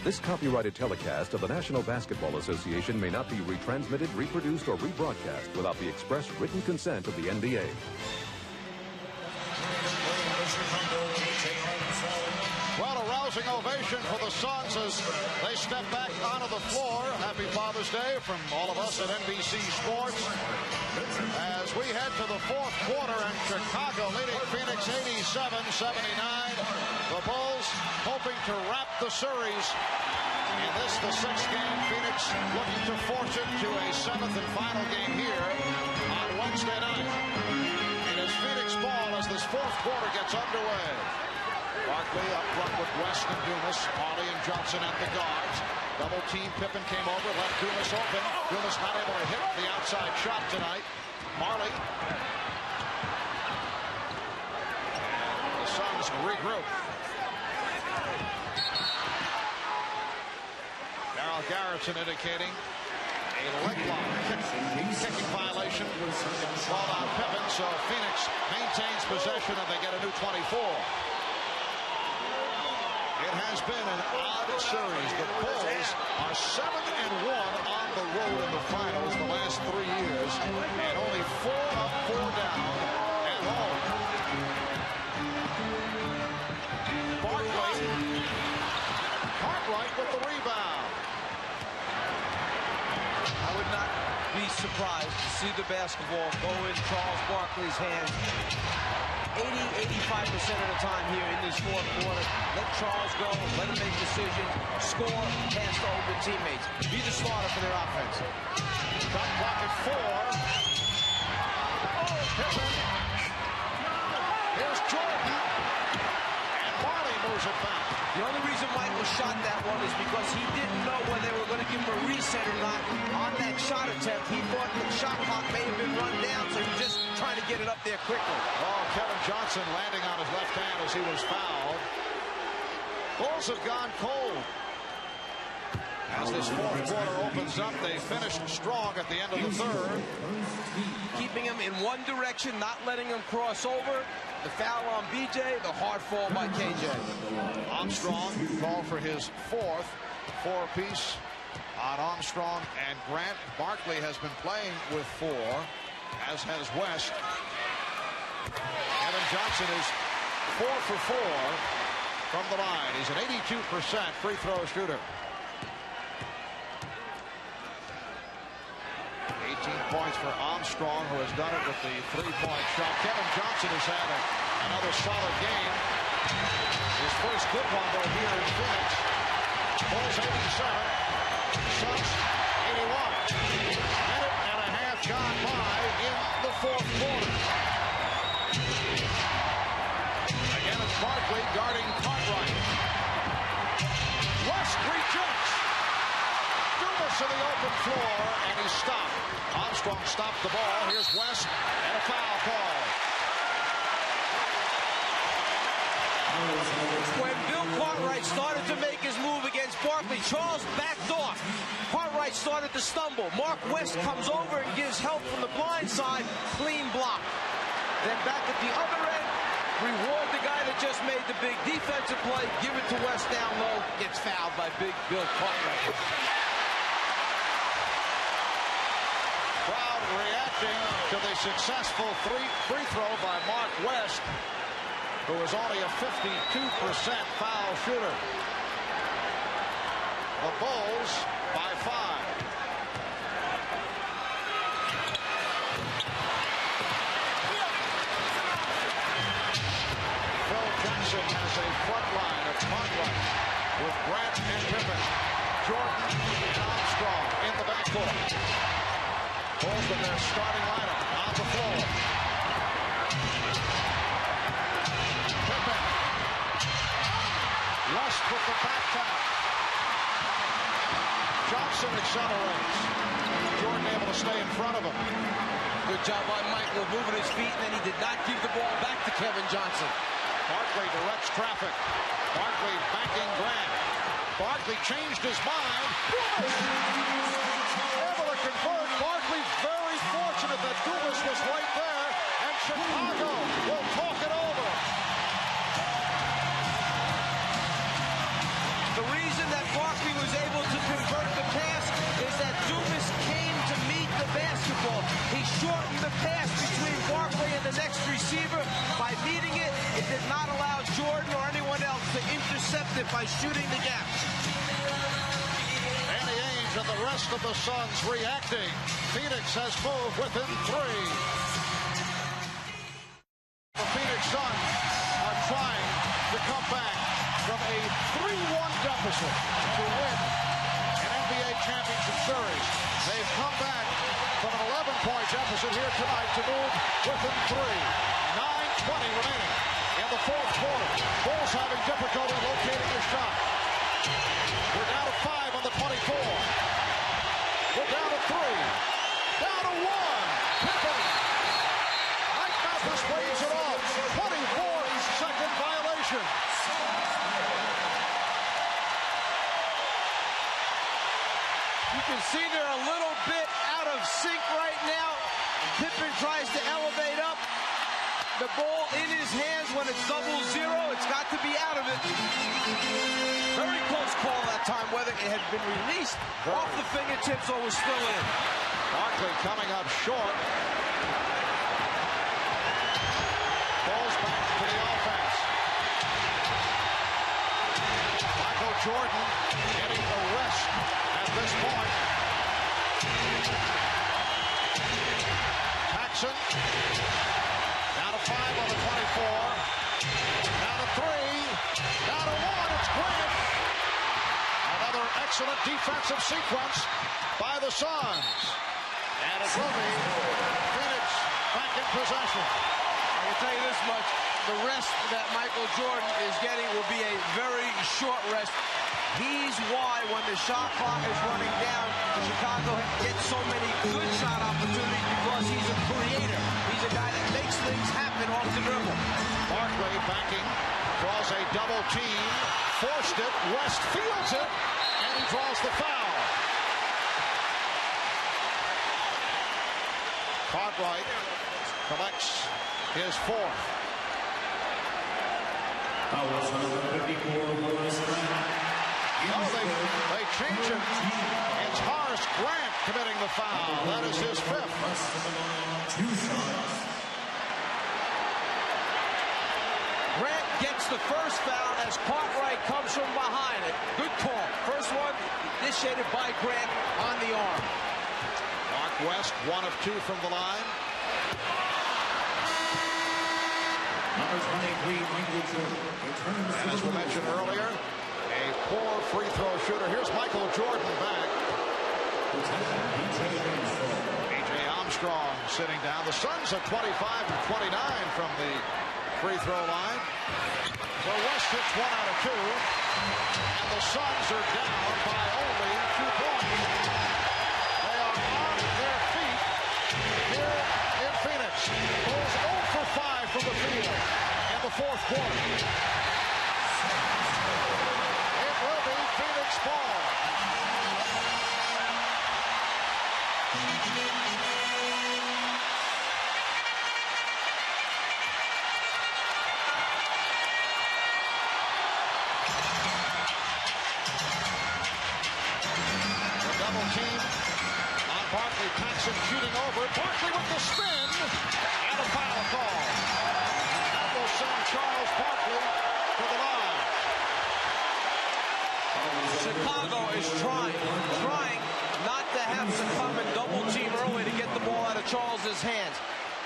This copyrighted telecast of the National Basketball Association may not be retransmitted, reproduced, or rebroadcast without the express written consent of the NBA. Well, a rousing ovation for the Suns as they step back onto the floor. Happy Father's Day from all of us at NBC Sports. As we head to the fourth quarter and Chicago leading Phoenix 87-79. The Bulls hoping to wrap the series. In this, the 6th game, Phoenix looking to force it to a 7th and final game here on Wednesday night. It is Phoenix ball as this fourth quarter gets underway. Barkley up front with West and Dumas. Marley and Johnson at the guards. Double team. Pippen came over, left Dumas open. Dumas not able to hit the outside shot tonight. Marley. The Suns regroup. Darryl Garrison indicating a leg lock kicking violation called on Pippen, so Phoenix maintains possession and they get a new 24. It has been an odd series. The Bulls are 7-1 on the road in the finals the last 3 years, and only 4 up, 4 down at home. Barkley surprised to see the basketball go in Charles Barkley's hands 80–85% of the time here in this fourth quarter. Let Charles go, let him make decisions, score, pass to open teammates. Be the starter for their offense. Shot clock at 4. Oh, Pippen. Here's Jordan. And Marley moves it back. The only reason Michael shot that one is because he didn't know whether they were going to give him a reset or not on that shot attempt. He thought the shot clock may have been run down, so he was just trying to get it up there quickly. Oh, Kevin Johnson landing on his left hand as he was fouled. Bulls have gone cold. As this fourth quarter opens up, they finished strong at the end of the third. Keeping him in one direction, not letting him cross over. The foul on BJ, the hard fall by KJ. Armstrong called for his fourth four-piece on Armstrong and Grant. Barkley has been playing with 4, as has West. Kevin Johnson is 4 for 4 from the line. He's an 82% free throw shooter. 18 points for Armstrong, who has done it with the three-point shot. Kevin Johnson has had another solid game. His first good one, though, here in Phoenix. Bulls 87, Suns 81. Minute and a half gone by in the fourth quarter. Again, it's Barkley guarding Cartwright. West rejects. Dumas to the open floor, and he's stopped. Armstrong stopped the ball. Here's West, and a foul call. When Bill Cartwright started to make his move against Barkley, Charles backed off. Cartwright started to stumble. Mark West comes over and gives help from the blind side. Clean block. Then back at the other end, reward the guy that just made the big defensive play. Give it to West down low. Gets fouled by big Bill Cartwright. Crowd reacting to the successful free throw by Mark West, who is only a 52% foul shooter. The Bulls by 5. Phil Jackson has a front line of Cartwright with Grant and Pippen. Jordan and Armstrong in the backcourt. Bulls with their starting lineup on the floor. Pippen. West with the back tap. Johnson accelerates. Jordan able to stay in front of him. Good job by Michael moving his feet, and then he did not give the ball back to Kevin Johnson. Barkley directs traffic. Barkley backing Grant. Barkley changed his mind. Able to convert. Barkley very fortunate that Dumas was right there, and Chicago will talk it over. The reason that Barkley was able to convert the pass is that Dumas came to meet the basketball. He shortened the pass between Barkley and the next receiver. By meeting it, it did not allow Jordan or anyone else to intercept it by shooting the gap. And the rest of the Suns reacting. Phoenix has moved within 3. The Phoenix Suns are trying to come back from a 3-1 deficit to win an NBA championship series. They've come back from an 11-point deficit here tonight to move within 3. 9:20 remaining in the fourth quarter. Bulls having difficulty locating a shot. We're down to 5 on the 24. We're down to 3. Down to 1. Pippen. Mike Mathis waves it off. 24-second violation. You can see they're a little bit out of sync right now. Pippen tries to elevate up. The ball in his hands when it's 0-0. It's got to be out of it. Very close call that time, whether it had been released off the fingertips or was still in. Barkley coming up short. Balls back to the offense. Michael Jordan getting the rest at this point. Paxson. Down to 5 on the 24. Down to 3. Down to 1. It's Grant. Another excellent defensive sequence by the Suns. And it will be Phoenix back in possession. I can tell you this much. The rest that Michael Jordan is getting will be a very short rest. He's why when the shot clock is running down, Chicago gets so many good shot opportunities because he's a creator. He's a guy that makes things happen off the dribble. Barkley backing, draws a double team, forced it, West fields it, and he draws the foul. Cartwright collects his fourth. Foul number 54, Horace Grant. No, they change it. It's Horace Grant committing the foul. That is his fifth. Grant gets the first foul as Cartwright comes from behind it. Good call. First one initiated by Grant on the arm. Mark West, 1 of 2 from the line. Number 23, Michael Jordan. And as we mentioned earlier, a poor free throw shooter. Here's Michael Jordan back. A.J. Armstrong sitting down. The Suns are 25 and 29 from the free throw line. So West hits 1 out of 2. And the Suns are down by only 2 points. They are on their feet here in Phoenix. Bulls 0 for 5 from the field in the fourth quarter. It will be Phoenix ball. The double team on Barkley. Paxson shooting over. Barkley with the spin and a foul call. That will send Charles Barkley to the line. Chicago is trying not to have to come and double team early to get the ball out of Charles's hands.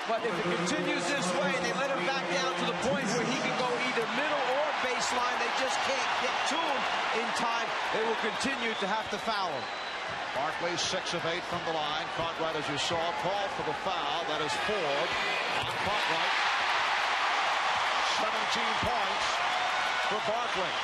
But if it continues this way, they let him back down to the point where he can go either middle or baseline. They just can't get to him in time. They will continue to have to foul him. Barkley 6 of 8 from the line. Cartwright, as you saw, called for the foul. That is Ford on Cartwright. 17 points for Barkley.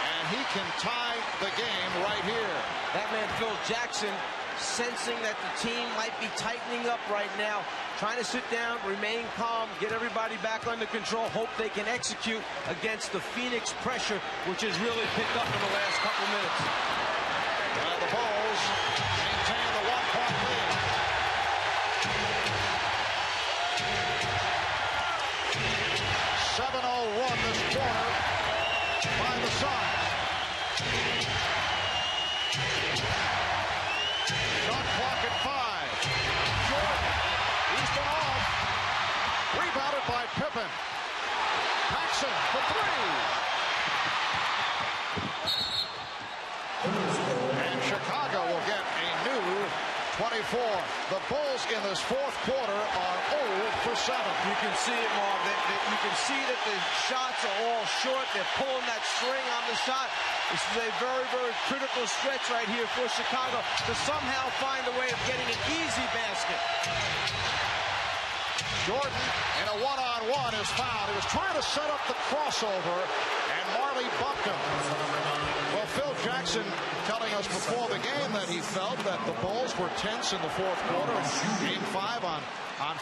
And he can tie the game right here. That man, Phil Jackson, sensing that the team might be tightening up right now, trying to sit down, remain calm, get everybody back under control, hope they can execute against the Phoenix pressure, which has really picked up in the last couple minutes. Well, the Bulls maintain the 1-point lead. .701 this quarter by the Suns. Shot clock at 5. Jordan, he's been off. Rebounded by Pippen. Paxson for 3. And Chicago will get a new 24. The Bulls in this fourth quarter are 0 for 7. You can see it, Marv. You can see that the shots are all short. They're pulling that string on the shot. This is a very, very critical stretch right here for Chicago to somehow find a way of getting an easy basket. Jordan in a one-on-one is fouled. He was trying to set up the crossover, and Marley bumped him. Well, Phil Jackson telling us before the game that he felt that the Bulls were tense in the fourth quarter. Game 5 on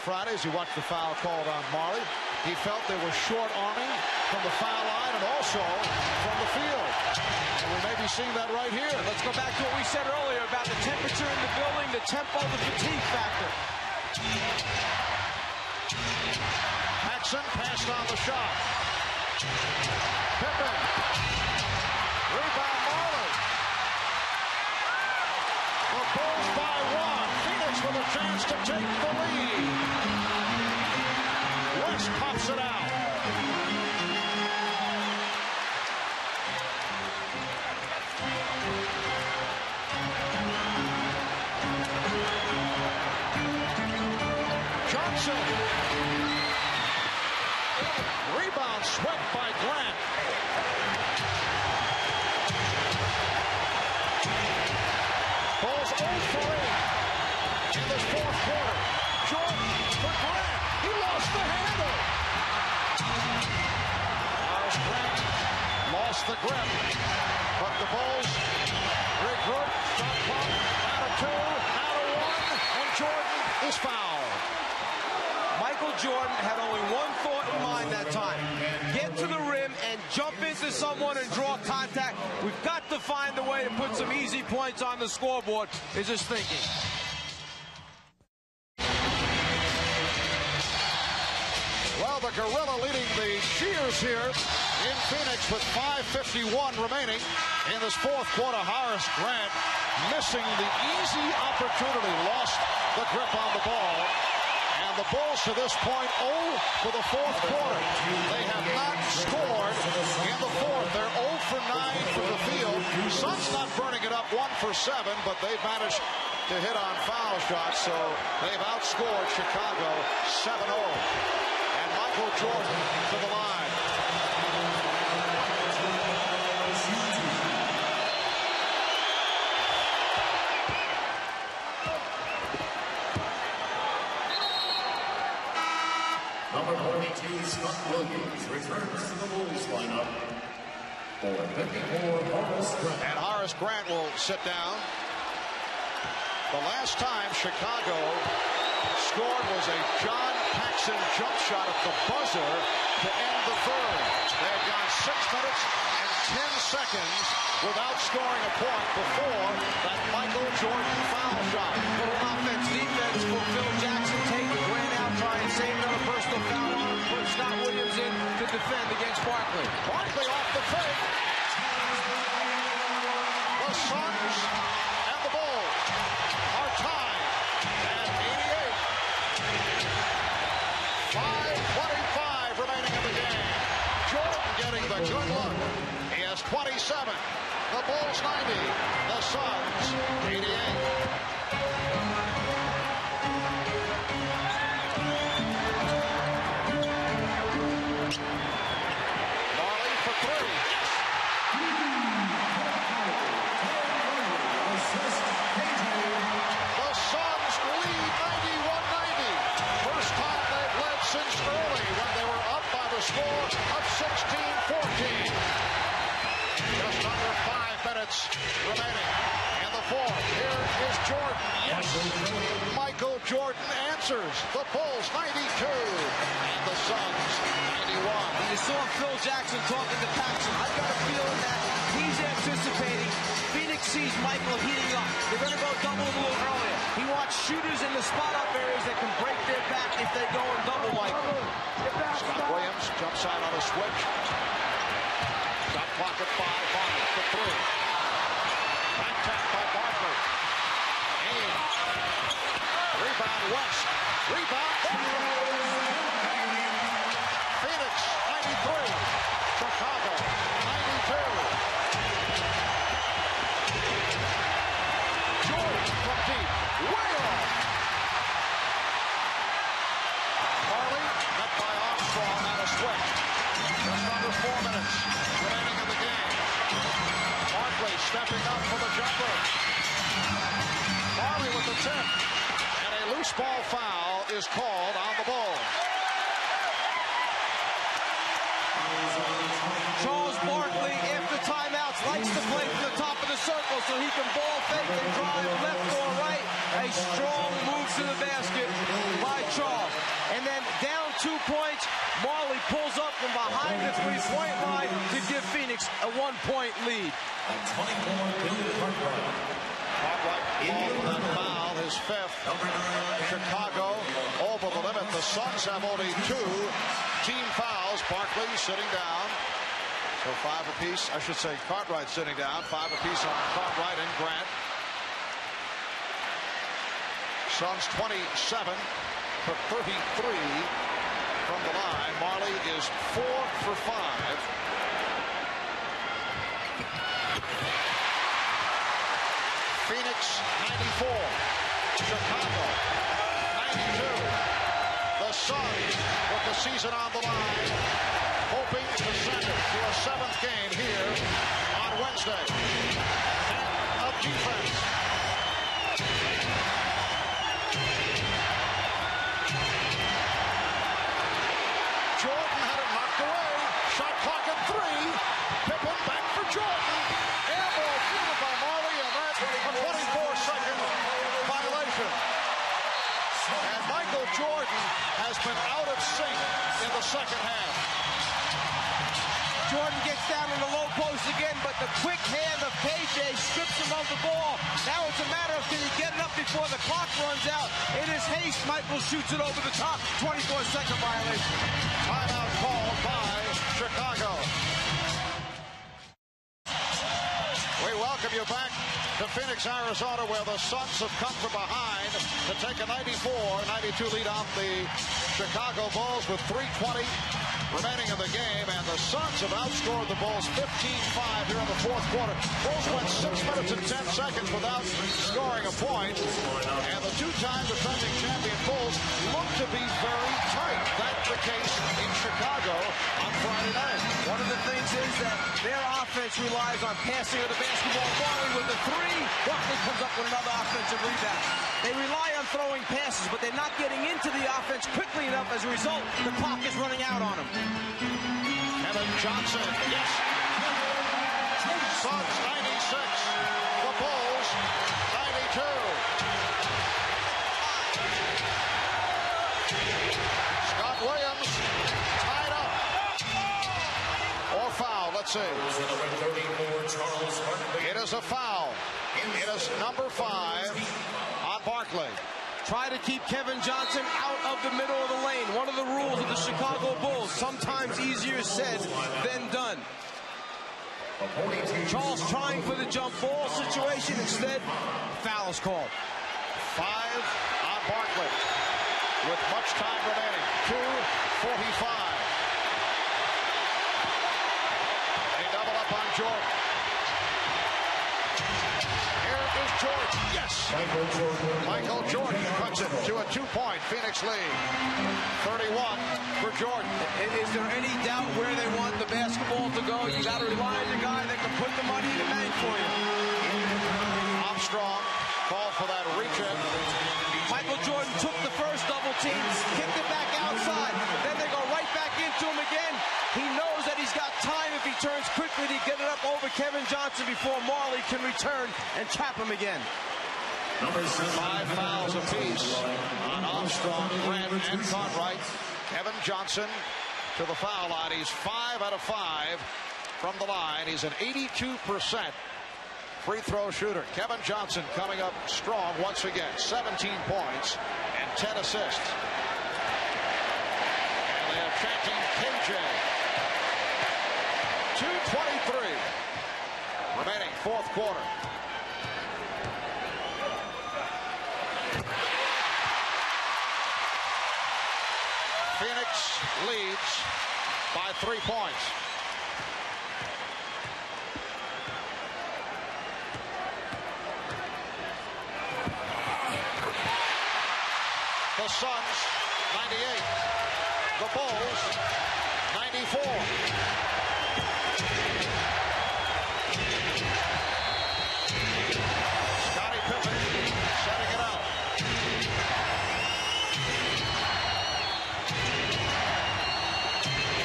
Friday, as you watched the foul called on Marley. He felt they were short-arming from the foul line and also from the field. And we may be seeing that right here. And let's go back to what we said earlier about the temperature in the building, the tempo, the fatigue factor. Paxson passed on the shot. Pippen. Rebound Marley. The Bulls by 1. Phoenix with a chance to take the lead. West pops it out. Paxson. Rebound swept by Grant. Bulls 0 for 8 in this fourth quarter. Jordan for Grant. He lost the handle. Horace Grant lost the grip. But the Bulls regroup. Shot clock out of 2, out of 1, and Jordan is fouled. Michael Jordan had only one thought in mind that time. Get to the rim and jump into someone and draw contact. We've got to find a way to put some easy points on the scoreboard, is his thinking. Well, the Gorilla leading the cheers here in Phoenix with 5:51 remaining in this fourth quarter. Horace Grant missing the easy opportunity, lost the grip on the ball. And the Bulls to this point 0 for the fourth quarter. They have not scored in the fourth. They're 0 for 9 from the field. Suns not burning it up 1 for 7, but they've managed to hit on foul shots, so they've outscored Chicago 7-0. And Michael Jordan to the line. Number 42, Scott Williams, returns to the Bulls lineup for 54, Horace Grant. And Horace Grant will sit down. The last time Chicago scored was a John Paxson jump shot at the buzzer to end the third. They had gone 6 minutes and 10 seconds without scoring a point before that Michael Jordan foul shot. Little offense, defense for Phil Jackson. Take the Grant out, try and save another personal foul on him. Put Scott Williams in to defend against Barkley. Barkley off the fake. The Suns and the Bulls are tied at 88. 5:25 remaining in the game. Jordan getting the good look. He has 27. The Bulls 90. The Suns 88. Marley for 3. The Suns lead 91-90. First time they've led since early when they were up by the score of 16-14. Just under 5 minutes remaining in the fourth. Here is Jordan. Yes! Michael Jordan answers. The Bulls 92 and the Suns 91. You saw Phil Jackson talking to Paxson. I've got a feeling that he's anticipating Phoenix sees Michael heating up. They're going to go double a little earlier. He wants shooters in the spot-up areas that can break their back if they go and double Michael. Scott Williams jumps out on a switch. Shot clock at 5. Barkley for 3. Back tap by Barkley. Ainge. Rebound West. Rebound Barkley. Phoenix 93. Chicago 92. Jordan from deep. Way off. Marley met by Armstrong on a switch. Just under 4 minutes remaining in the game. Barkley stepping up for the jumper. Marley with the tip. And a loose ball foul is called on the Bulls. Charles Barkley, after timeouts, likes to play from the top of the circle so he can ball fake and drive left or right. A strong move to the basket by Charles. And then down 2 points, Marley pulls up from behind the three-point line to give Phoenix a 1-point lead. At 24, Billy Cartwright. Cartwright ball for that foul, his 5th. Chicago over the limit. The Suns have only 2 team fouls. Barkley sitting down. So 5 apiece. I should say Cartwright sitting down. 5 apiece on Cartwright and Grant. Suns 27 for 33 from the line. Marley is 4 for 5. Phoenix 94. Chicago 92. Suns with the season on the line, hoping to send it to a 7th game here on Wednesday. 10 of defense. Jordan had it knocked away. Shot clock at 3. Pippen back for Jordan. Air ball fielded by Marley, and that's a 24-second violation. And Michael Jordan has been out of sync in the second half. Jordan gets down in the low post again, but the quick hand of KJ strips him of the ball. Now it's a matter of can he get it up before the clock runs out. In his haste, Michael shoots it over the top. 24-second violation. Timeout called by Chicago. We welcome you back to Phoenix, Arizona, where the Suns have come from behind to take a 94-92 lead on the Chicago Bulls with 3:20 remaining in the game, and the Suns have outscored the Bulls 15-5 here in the 4th quarter. Bulls went 6 minutes and 10 seconds without scoring a point, and the 2-time defending champion Bulls look to be very tight. That's the case in Chicago on Friday night. One of the things is that their offense relies on passing of the basketball. Barkley with the 3. Barkley comes up with another offensive rebound. They rely on throwing passes, but they're not getting into the offense quickly enough. As a result, the clock is running out on them. Kevin Johnson, yes. Suns 96, the Bulls 92. Scott Williams tied up. Or foul, let's see. It is a foul. It is number 5 on Barkley. Try to keep Kevin Johnson out of the middle of the lane. One of the rules of the Chicago Bulls. Sometimes easier said than done. Charles trying for the jump ball situation. Instead, foul is called. 5 on Barkley with much time remaining. 2:45. They double up on Jordan. Here is Jordan. Yes. Michael Jordan cuts it to a 2-point Phoenix lead. 31 for Jordan. Is there any doubt where they want the basketball to go? You got to rely on the guy that can put the money in the bank for you. Armstrong called for that reach-in. Michael Jordan took the first double team, kicked it back outside. Then they go right back into him again. He knows that he's got time if he turns quickly to get it up over Kevin Johnson before Marley can return and trap him again. 5 fouls apiece on Armstrong, Grant, and Cartwright. Kevin Johnson to the foul line. He's 5 out of 5 from the line. He's an 82% free throw shooter. Kevin Johnson coming up strong once again. 17 points and 10 assists. And they are chanting KJ. 2:23 remaining 4th quarter. Phoenix leads by 3 points. The Suns 98. The Bulls 94. Scottie Pippen setting it up.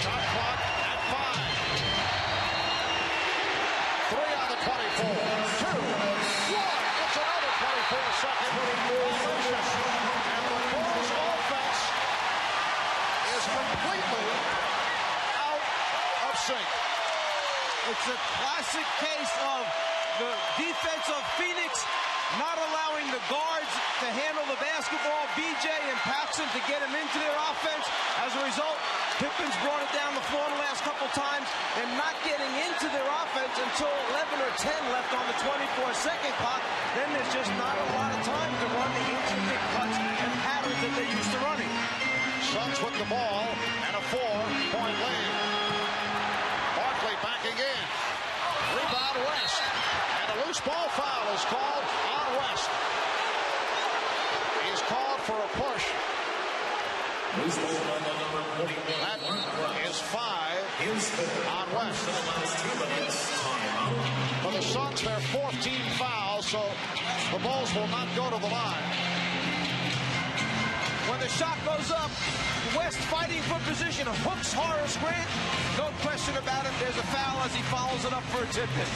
Shot clock at 5. 3 on the 24. 2. 1. It's another 24-second violation. And the Bulls offense is completely out of sync. It's a classic case of the defense of Phoenix not allowing the guards to handle the basketball, BJ and Paxson to get him into their offense. As a result, Pippen's brought it down the floor the last couple times and not getting into their offense until 11 or 10 left on the 24-second clock. Then there's just not a lot of time to run the intricate cuts and patterns that they're used to running. Suns with the ball and a 4-point lead. Barkley backing in. Rebound West. And a loose ball foul is called on West. He's called for a push. That is 5 on West. For the Suns, their 4th team foul, so the Bulls will not go to the line. When the shot goes up, West fighting for position, hooks Horace Grant. No question about it. There's a foul as he follows it up for a tip-in.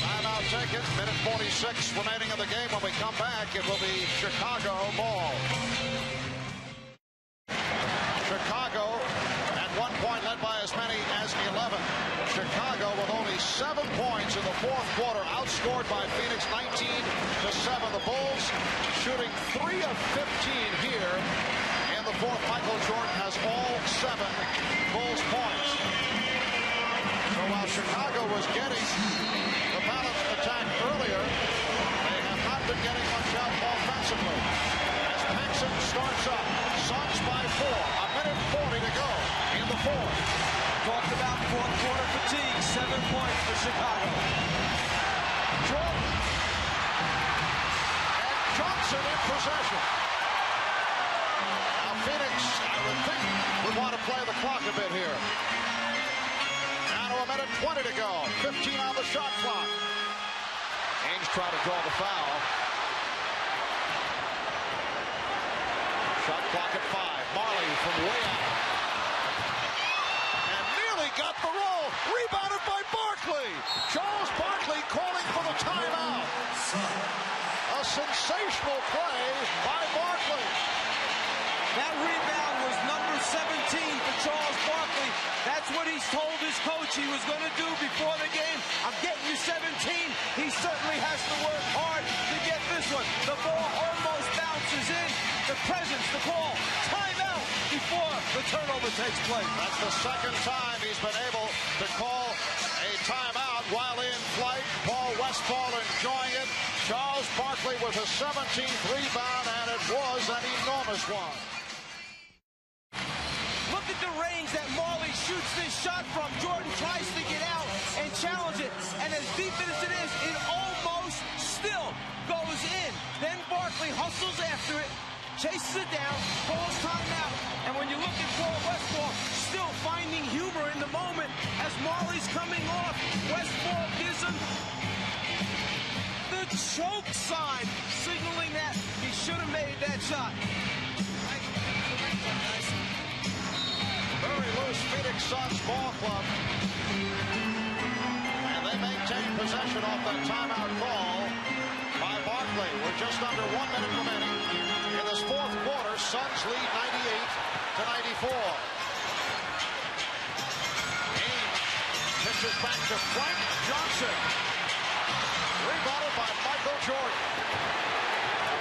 Timeout taken. Minute 46 remaining in the game. When we come back, it will be Chicago ball. Chicago at one point led by as many as 11. Chicago with only 7 points in the 4th quarter, outscored by Phoenix 19-7. The Bulls shooting 3 of 15 here in the 4th. Michael Jordan has all 7 Bulls points. So while Chicago was getting the balanced attack earlier, they have not been getting much help offensively. As Paxson starts up, Suns by 4, a minute 40 to go in the 4th. Talked about 4th quarter fatigue, 7 points for Chicago. Jordan and Johnson in possession. Now Phoenix, I would think, would want to play the clock a bit here. Down to a minute 20 to go, 15 on the shot clock. Ainge tried to draw the foul. Shot clock at 5. Marley from way out. And nearly got the roll. Rebounded by Barkley. Charles Barkley calling for the timeout. A sensational play by Barkley. That rebound was number 17 for Charles Barkley. That's what he's told his coach he was going to do before the game. I'm getting you 17. He certainly has to work hard to get this one. The ball almost bounces in. The presence, the call, timeout before the turnover takes place. That's the 2nd time he's been able to call a timeout while in flight. Paul Westphal enjoying it. Charles Barkley with a 17th rebound, and it was an enormous one. Look at the range that Marley shoots this shot from. Jordan tries to get out and challenge it, and as deep as it is, it almost still goes in. Then Barkley hustles after it, chases it down, calls timeout, and when you look at Paul Westphal, still finding humor in the moment as Marley's coming off. Westphal gives him the choke sign, signaling that he should have made that shot. Very loose Phoenix Suns ball club. And they maintain possession off that timeout call by Barkley. We're just under 1 minute remaining. In this 4th quarter, Suns lead 98-94. Ainge pitches back to Frank Johnson. Rebounded by Michael Jordan.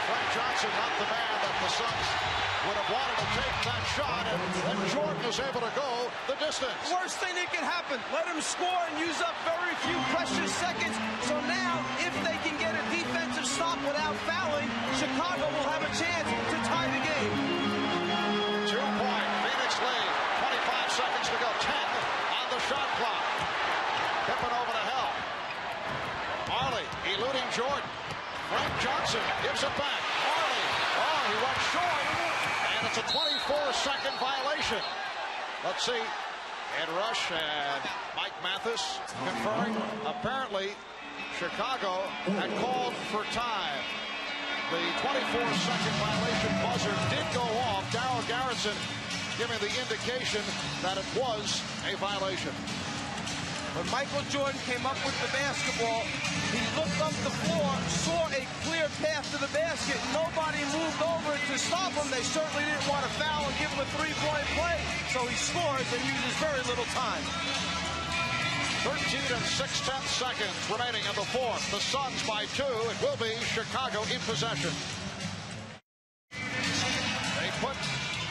Frank Johnson, not the man that the Suns would have wanted to take that shot, and Jordan was able to go the distance. Worst thing that can happen, let him score and use up very few precious seconds. So now, if they can get a defensive stop without fouling, Chicago will have a chance to tie the game. 2-point Phoenix lead, 25 seconds to go, 10 on the shot clock. Pippen over the help. Marley eluding Jordan. Frank Johnson gives it back. Marley, oh, he went short, and it's a 24-second violation. Let's see. Ed Rush and Mike Mathis conferring. Apparently, Chicago had called for time. The 24-second violation buzzer did go off. Darryl Garrison giving the indication that it was a violation. When Michael Jordan came up with the basketball, he looked up the floor, saw a clear path to the basket. Nobody moved over to stop him. They certainly didn't want to foul and give him a 3-point play. So he scores and uses very little time. 13 and 6/10 seconds remaining in the 4th. The Suns by 2. It will be Chicago in possession. They put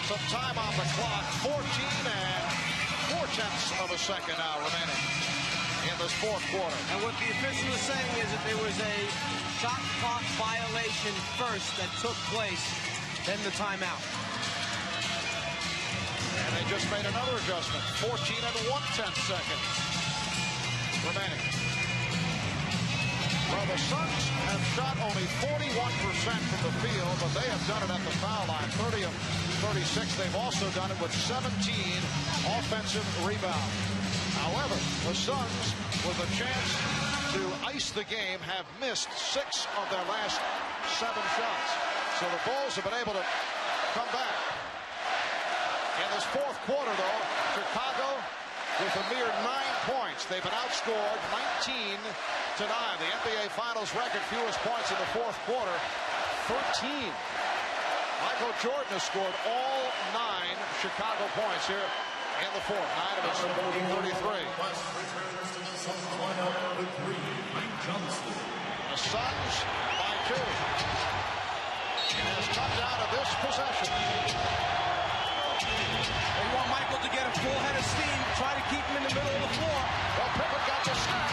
some time on the clock. 14 and 4/10 of a second now remaining in this 4th quarter. And what the official is saying is that there was a shot clock violation first that took place, then the timeout. And they just made another adjustment. 14 and 1/10 seconds remaining. Well, the Suns have shot only 41% from the field, but they have done it at the foul line, 30 of 36. They've also done it with 17 offensive rebounds. However, the Suns, with a chance to ice the game, have missed 6 of their last 7 shots. So the Bulls have been able to come back. In this fourth quarter, though, Chicago with a mere 9 points. They've been outscored 19-9. The NBA Finals record fewest points in the fourth quarter, 13. Michael Jordan has scored all 9 Chicago points here in the fourth. 9 of his 33. The Suns by 2. It has come down to this possession. They want Michael to get a full head of steam, try to keep him in the middle of the floor. Well, Pippen got the snap.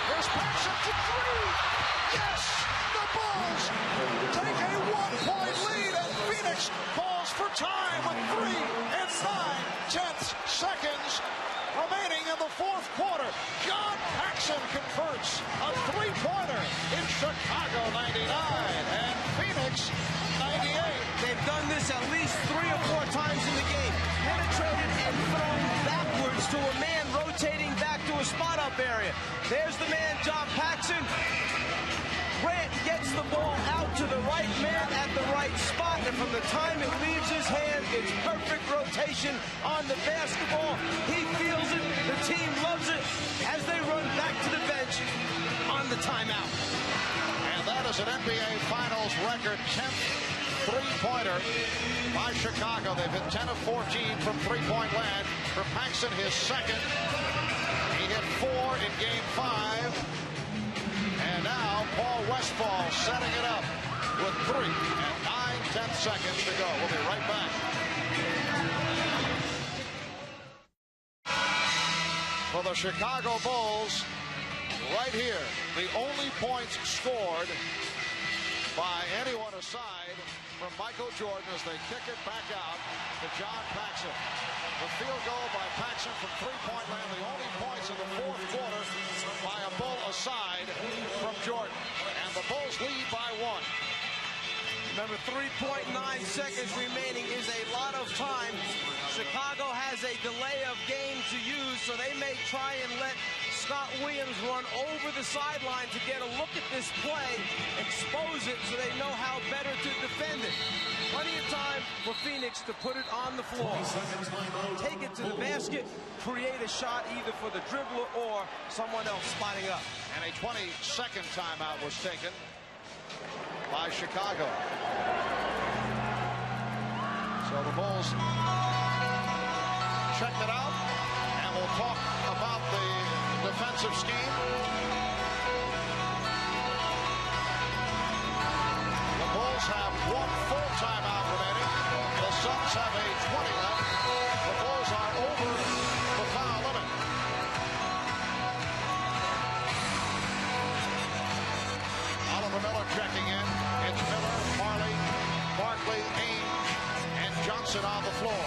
Here's Paxson to 3. Yes! The Bulls take a 1-point lead, and Phoenix calls for time with 3 and 9/10 seconds remaining in the fourth quarter. John Paxson converts a 3-pointer in Chicago 99 and Phoenix 98. They've done this at least 3 or 4 times in the game. Penetrated and thrown backwards to a man rotating back to a spot-up area. There's the man, John Paxson. Grant gets the ball out to the right man at the right spot, and from the time it leaves his hand, it's perfect rotation on the basketball. He feels it. The team loves it as they run back to the bench on the timeout. And that is an NBA Finals record 10th three-pointer by Chicago. They've hit 10 of 14 from three-point land. For Paxson, his second. He hit 4 in Game 5. And now Paul Westphal setting it up with 3 and 9/10 seconds to go. We'll be right back. For the Chicago Bulls, right here, the only points scored by anyone aside from Michael Jordan as they kick it back out to John Paxson. The field goal by Paxson from three-point land, the only points in the fourth quarter by a Bull aside from Jordan. And the Bulls lead by 1. Remember, 3.9 seconds remaining is a lot of time. Chicago has a delay of game to use, so they may try and let Scott Williams run over the sideline to get a look at this play, expose it so they know how better to defend it. Plenty of time for Phoenix to put it on the floor. Take it to the basket, create a shot either for the dribbler or someone else spotting up. And a 20-second timeout was taken by Chicago. So the Bulls checked it out, and we'll talk about the defensive scheme. The Bulls have 1 full timeout remaining. The Suns have a 20 left. The Bulls are over the foul limit. Oliver Miller checking in. It's Miller, Marley, Barkley, Ainge, and Johnson on the floor.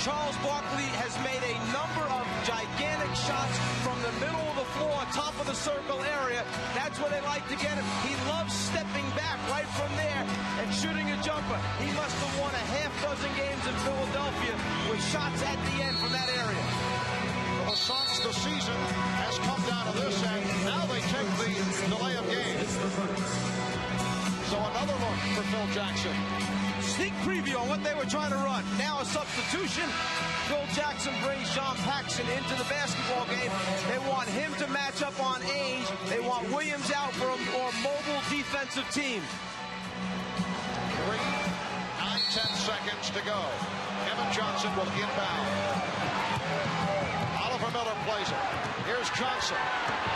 Charles Barkley has made a number of gigantic shots from the middle of the floor, top of the circle area. That's where they like to get him. He loves stepping back right from there and shooting a jumper. He must have won a half-dozen games in Philadelphia with shots at the end from that area. For the Suns, the season has come down to this, and now they take the delay of game. So another look for Phil Jackson. Sneak preview on what they were trying to run. Now a substitution. Phil Jackson brings John Paxson into the basketball game. They want him to match up on Ainge. They want Williams out for a more mobile defensive team. 3, 9/10 seconds to go. Kevin Johnson will inbound. Oliver Miller plays it. Here's Johnson.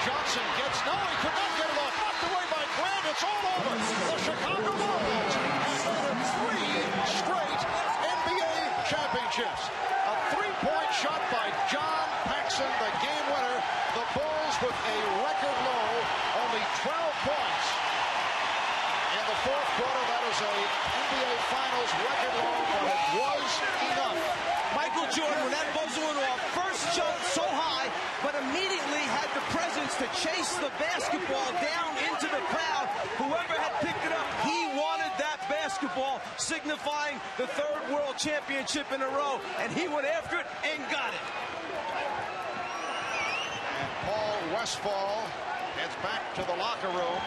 Johnson gets, no, he could not get it off. Knocked away by Grant. It's all over. The Chicago Bulls have 3 straight NBA championships. A 3-point shot by John Paxson, the game winner. The Bulls with a record low, only 12 points. In the fourth quarter, that is a NBA Finals record low, but it was enough. Michael Jordan, when that buzzer went off, first jumped so high, but immediately had had the presence to chase the basketball down into the crowd. Whoever had picked it up, he wanted that basketball, signifying the third world championship in a row, and he went after it and got it. And Paul Westphal heads back to the locker room.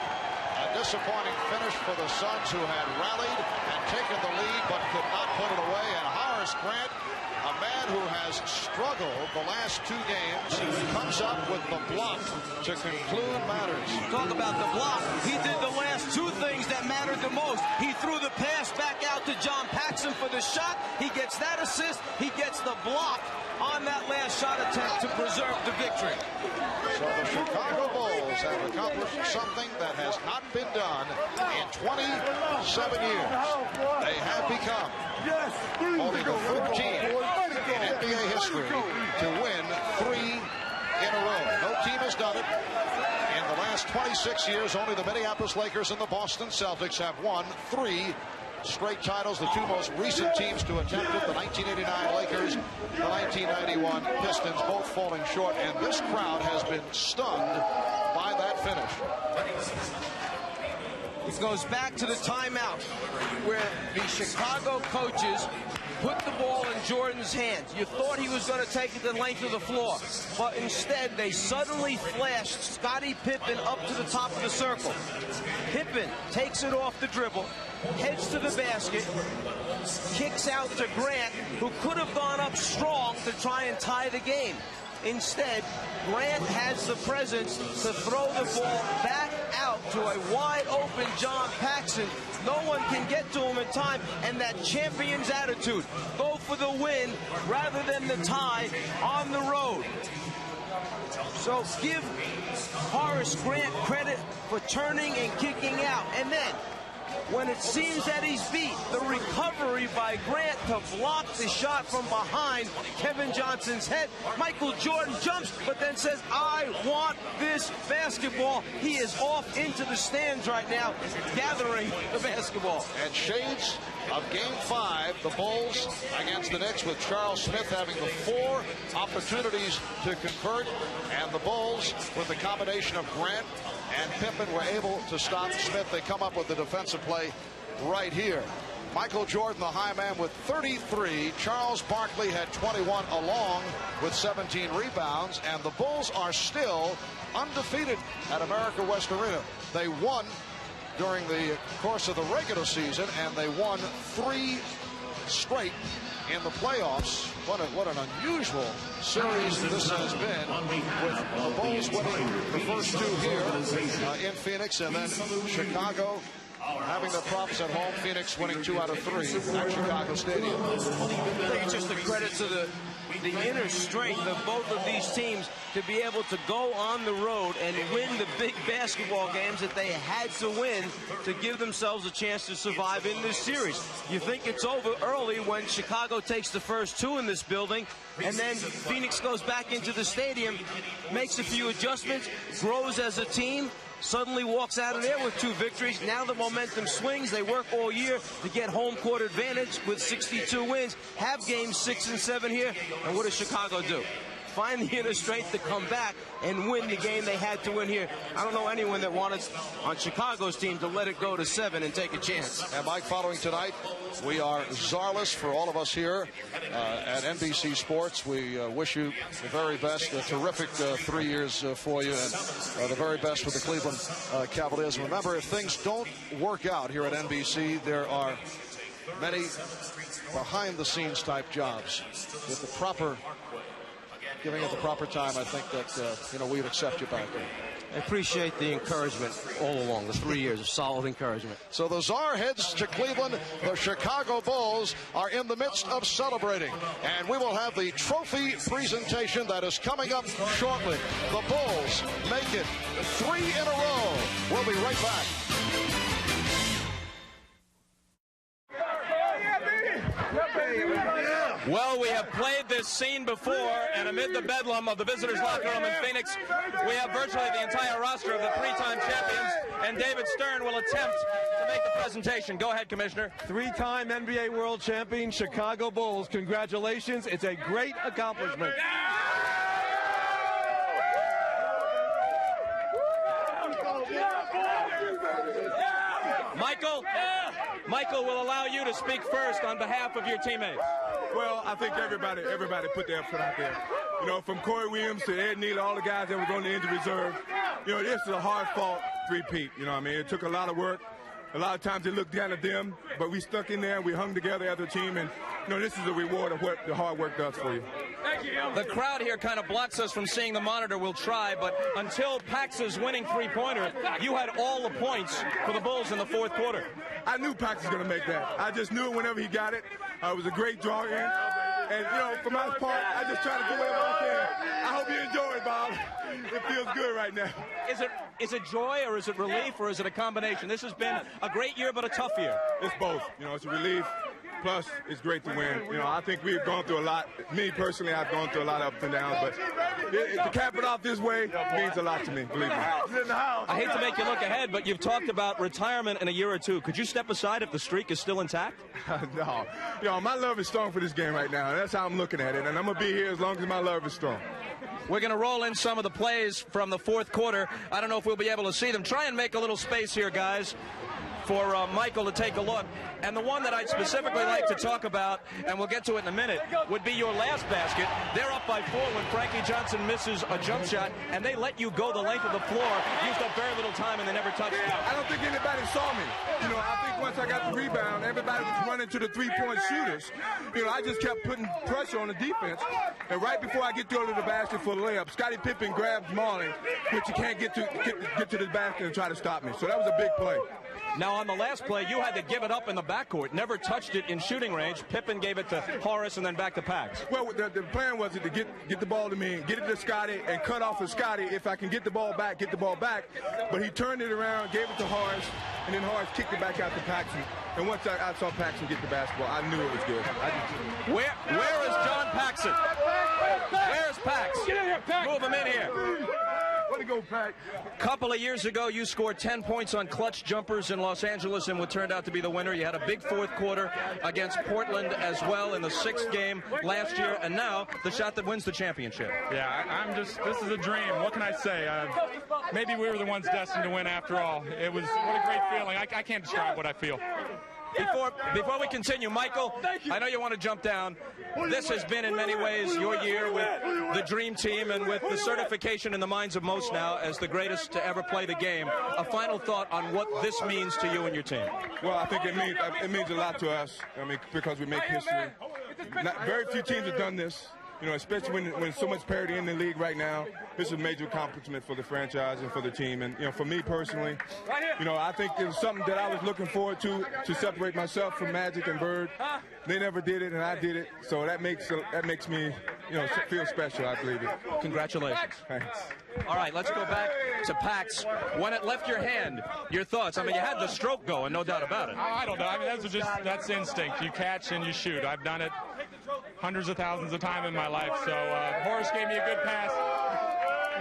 A disappointing finish for the Suns, who had rallied and taken the lead but could not put it away. And Horace Grant, a man who has struggled the last 2 games, comes up with the block to conclude matters. Talk about the block. He did the last 2 things that mattered the most. He threw the pass back out to John Paxson for the shot. He gets that assist. He gets the block on that last shot attempt to preserve the victory. So the Chicago Bulls have accomplished something that has not been done in 27 years. They have become only the 3rd team in NBA history to win 3 in a row. No team has done it. In the last 26 years, only the Minneapolis Lakers and the Boston Celtics have won 3 straight titles. The 2 most recent teams to attempt it, the 1989 Lakers, the 1991 Pistons, both falling short, and this crowd has been stunned by that finish. It goes back to the timeout where the Chicago coaches put the ball in Jordan's hands. You thought he was going to take it the length of the floor, but instead they suddenly flashed Scottie Pippen up to the top of the circle. Pippen takes it off the dribble, heads to the basket, kicks out to Grant, who could have gone up strong to try and tie the game. Instead, Grant has the presence to throw the ball back out to a wide-open John Paxson. No one can get to him in time, and that champion's attitude. Go for the win rather than the tie on the road. So give Horace Grant credit for turning and kicking out. And then, when it seems that he's beat, the recovery by Grant to block the shot from behind Kevin Johnson's head. Michael Jordan jumps, but then says, I want this basketball. He is off into the stands right now, gathering the basketball. And shades of Game 5, the Bulls against the Knicks, with Charles Smith having the 4 opportunities to convert, and the Bulls with the combination of Grant and Pippen were able to stop Smith. They come up with the defensive play right here. Michael Jordan, the high man, with 33. Charles Barkley had 21, along with 17 rebounds, and the Bulls are still undefeated at America West Arena. They won during the course of the regular season, and they won 3 straight in the playoffs. What an unusual series this has been, with the Bulls winning the first 2 here in Phoenix, and then Chicago having their problems at home. Phoenix winning 2 out of 3 at Chicago Stadium. I think it's just a credit to the inner strength of both of these teams to be able to go on the road and win the big basketball games that they had to win to give themselves a chance to survive in this series. You think it's over early when Chicago takes the first 2 in this building, and then Phoenix goes back into the stadium, makes a few adjustments, grows as a team, suddenly walks out of there with 2 victories. Now the momentum swings. They work all year to get home court advantage with 62 wins, have games 6 and 7 here. And what does Chicago do? Find the inner strength to come back and win the game they had to win here. I don't know anyone that wanted on Chicago's team to let it go to 7 and take a chance. And Mike, following tonight, we are czarless for all of us here at NBC Sports. We wish you the very best. A terrific 3 years for you, and the very best with the Cleveland Cavaliers. Remember, if things don't work out here at NBC, there are many behind-the-scenes type jobs with the proper giving it the proper time. I think that we would accept you back there. I appreciate the encouragement all along, the 3 years of solid encouragement. So the Czar heads to Cleveland. The Chicago Bulls are in the midst of celebrating, and we will have the trophy presentation that is coming up shortly. The Bulls make it 3 in a row. We'll be right back. Well, we have played this scene before, and amid the bedlam of the visitors' locker room in Phoenix, we have virtually the entire roster of the 3-time champions, and David Stern will attempt to make the presentation. Go ahead, Commissioner. 3-time NBA World Champion Chicago Bulls. Congratulations. It's a great accomplishment. Michael will allow you to speak first on behalf of your teammates. Well, I think everybody put their effort out there. You know, from Corey Williams to Ed Neal, all the guys that were going to injury reserve. You know, this is a hard-fought three-peat. You know what I mean? It took a lot of work. A lot of times it looked down at them, but we stuck in there and we hung together as a team. And, you know, this is a reward of what the hard work does for you. The crowd here kind of blocks us from seeing the monitor. We'll try, but until Paxson's winning three-pointer, you had all the points for the Bulls in the fourth quarter. I knew Pax was going to make that. I just knew it whenever he got it. It was a great draw in. And, you know, for my part, I just try to do whatever I can. I hope you enjoy it, Bob. It feels good right now. Is it joy or is it relief or is it a combination? This has been a great year but a tough year. It's both. You know, it's a relief. Plus, it's great to win. You know, I think we've gone through a lot. Me, personally, I've gone through a lot of ups and downs. But to cap it off this way means a lot to me, believe me. I hate to make you look ahead, but you've talked about retirement in a year or two. Could you step aside if the streak is still intact? No. You know, my love is strong for this game right now. That's how I'm looking at it. And I'm going to be here as long as my love is strong. We're going to roll in some of the plays from the fourth quarter. I don't know if we'll be able to see them. Try and make a little space here, guys, for Michael to take a look. And the one that I'd specifically like to talk about, and we'll get to it in a minute, would be your last basket. They're up by 4 when Frankie Johnson misses a jump shot, and they let you go the length of the floor. Used up very little time, and they never touched it. I don't think anybody saw me. You know, I think once I got the rebound, everybody was running to the three-point shooters. You know, I just kept putting pressure on the defense. And right before I get to the basket for the layup, Scottie Pippen grabs Majerle, which you can't get to the basket and try to stop me. So that was a big play. Now, on the last play, you had to give it up in the backcourt. Never touched it in shooting range. Pippen gave it to Horace and then back to Pax. Well, the plan was to get the ball to me, get it to Scottie, and cut off of Scottie. If I can get the ball back. But he turned it around, gave it to Horace, and then Horace kicked it back out to Paxson. And once I saw Paxson get the basketball, I knew it was good. Where is John Paxson? Where's Pax? Get in here, Pax. Move him in here. Way to go, Pax. A couple of years ago, you scored 10 points on clutch jumpers in Los Angeles in what turned out to be the winner. You had a big fourth quarter against Portland as well in the 6th game last year, and now the shot that wins the championship. Yeah, this is a dream. What can I say? Maybe we were the ones destined to win after all. What a great feeling. I can't describe what I feel. Before we continue, Michael, I know you want to jump down. This has been in many ways your year with the dream team and with the certification in the minds of most now as the greatest to ever play the game. A final thought on what this means to you and your team. Well, I think it means a lot to us. I mean, because we make history. Very few teams have done this. You know, especially when so much parity in the league right now, this is a major accomplishment for the franchise and for the team. And, you know, for me personally, you know, I think it was something that I was looking forward to separate myself from Magic and Bird. They never did it, and I did it. So that makes me, you know, feel special, I believe it. Congratulations. Thanks. All right, let's go back to Pax. When it left your hand, your thoughts? I mean, you had the stroke going, no doubt about it. I don't know. I mean, that's instinct. You catch and you shoot. I've done it hundreds of thousands of times in my life. So Horace gave me a good pass.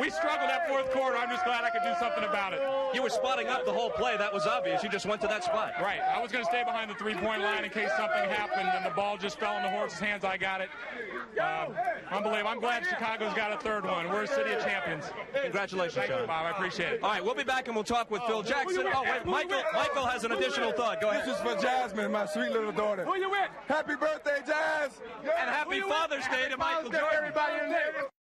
We struggled that fourth quarter. I'm just glad I could do something about it. You were spotting up the whole play. That was obvious. You just went to that spot. Right. I was going to stay behind the three-point line in case something happened, and the ball just fell into Horace's hands. I got it. Unbelievable. I'm glad Chicago's got a third one. We're a city of champions. Congratulations, Thank John. you, Bob. I appreciate it. All right, we'll be back, and we'll talk with Phil Jackson. Oh, wait, Michael has an additional thought. Go ahead. This is for Jasmine, my sweet little daughter. Who you with? Happy birthday, Jazz! And happy Father's Day to Michael Jordan. Everybody in there.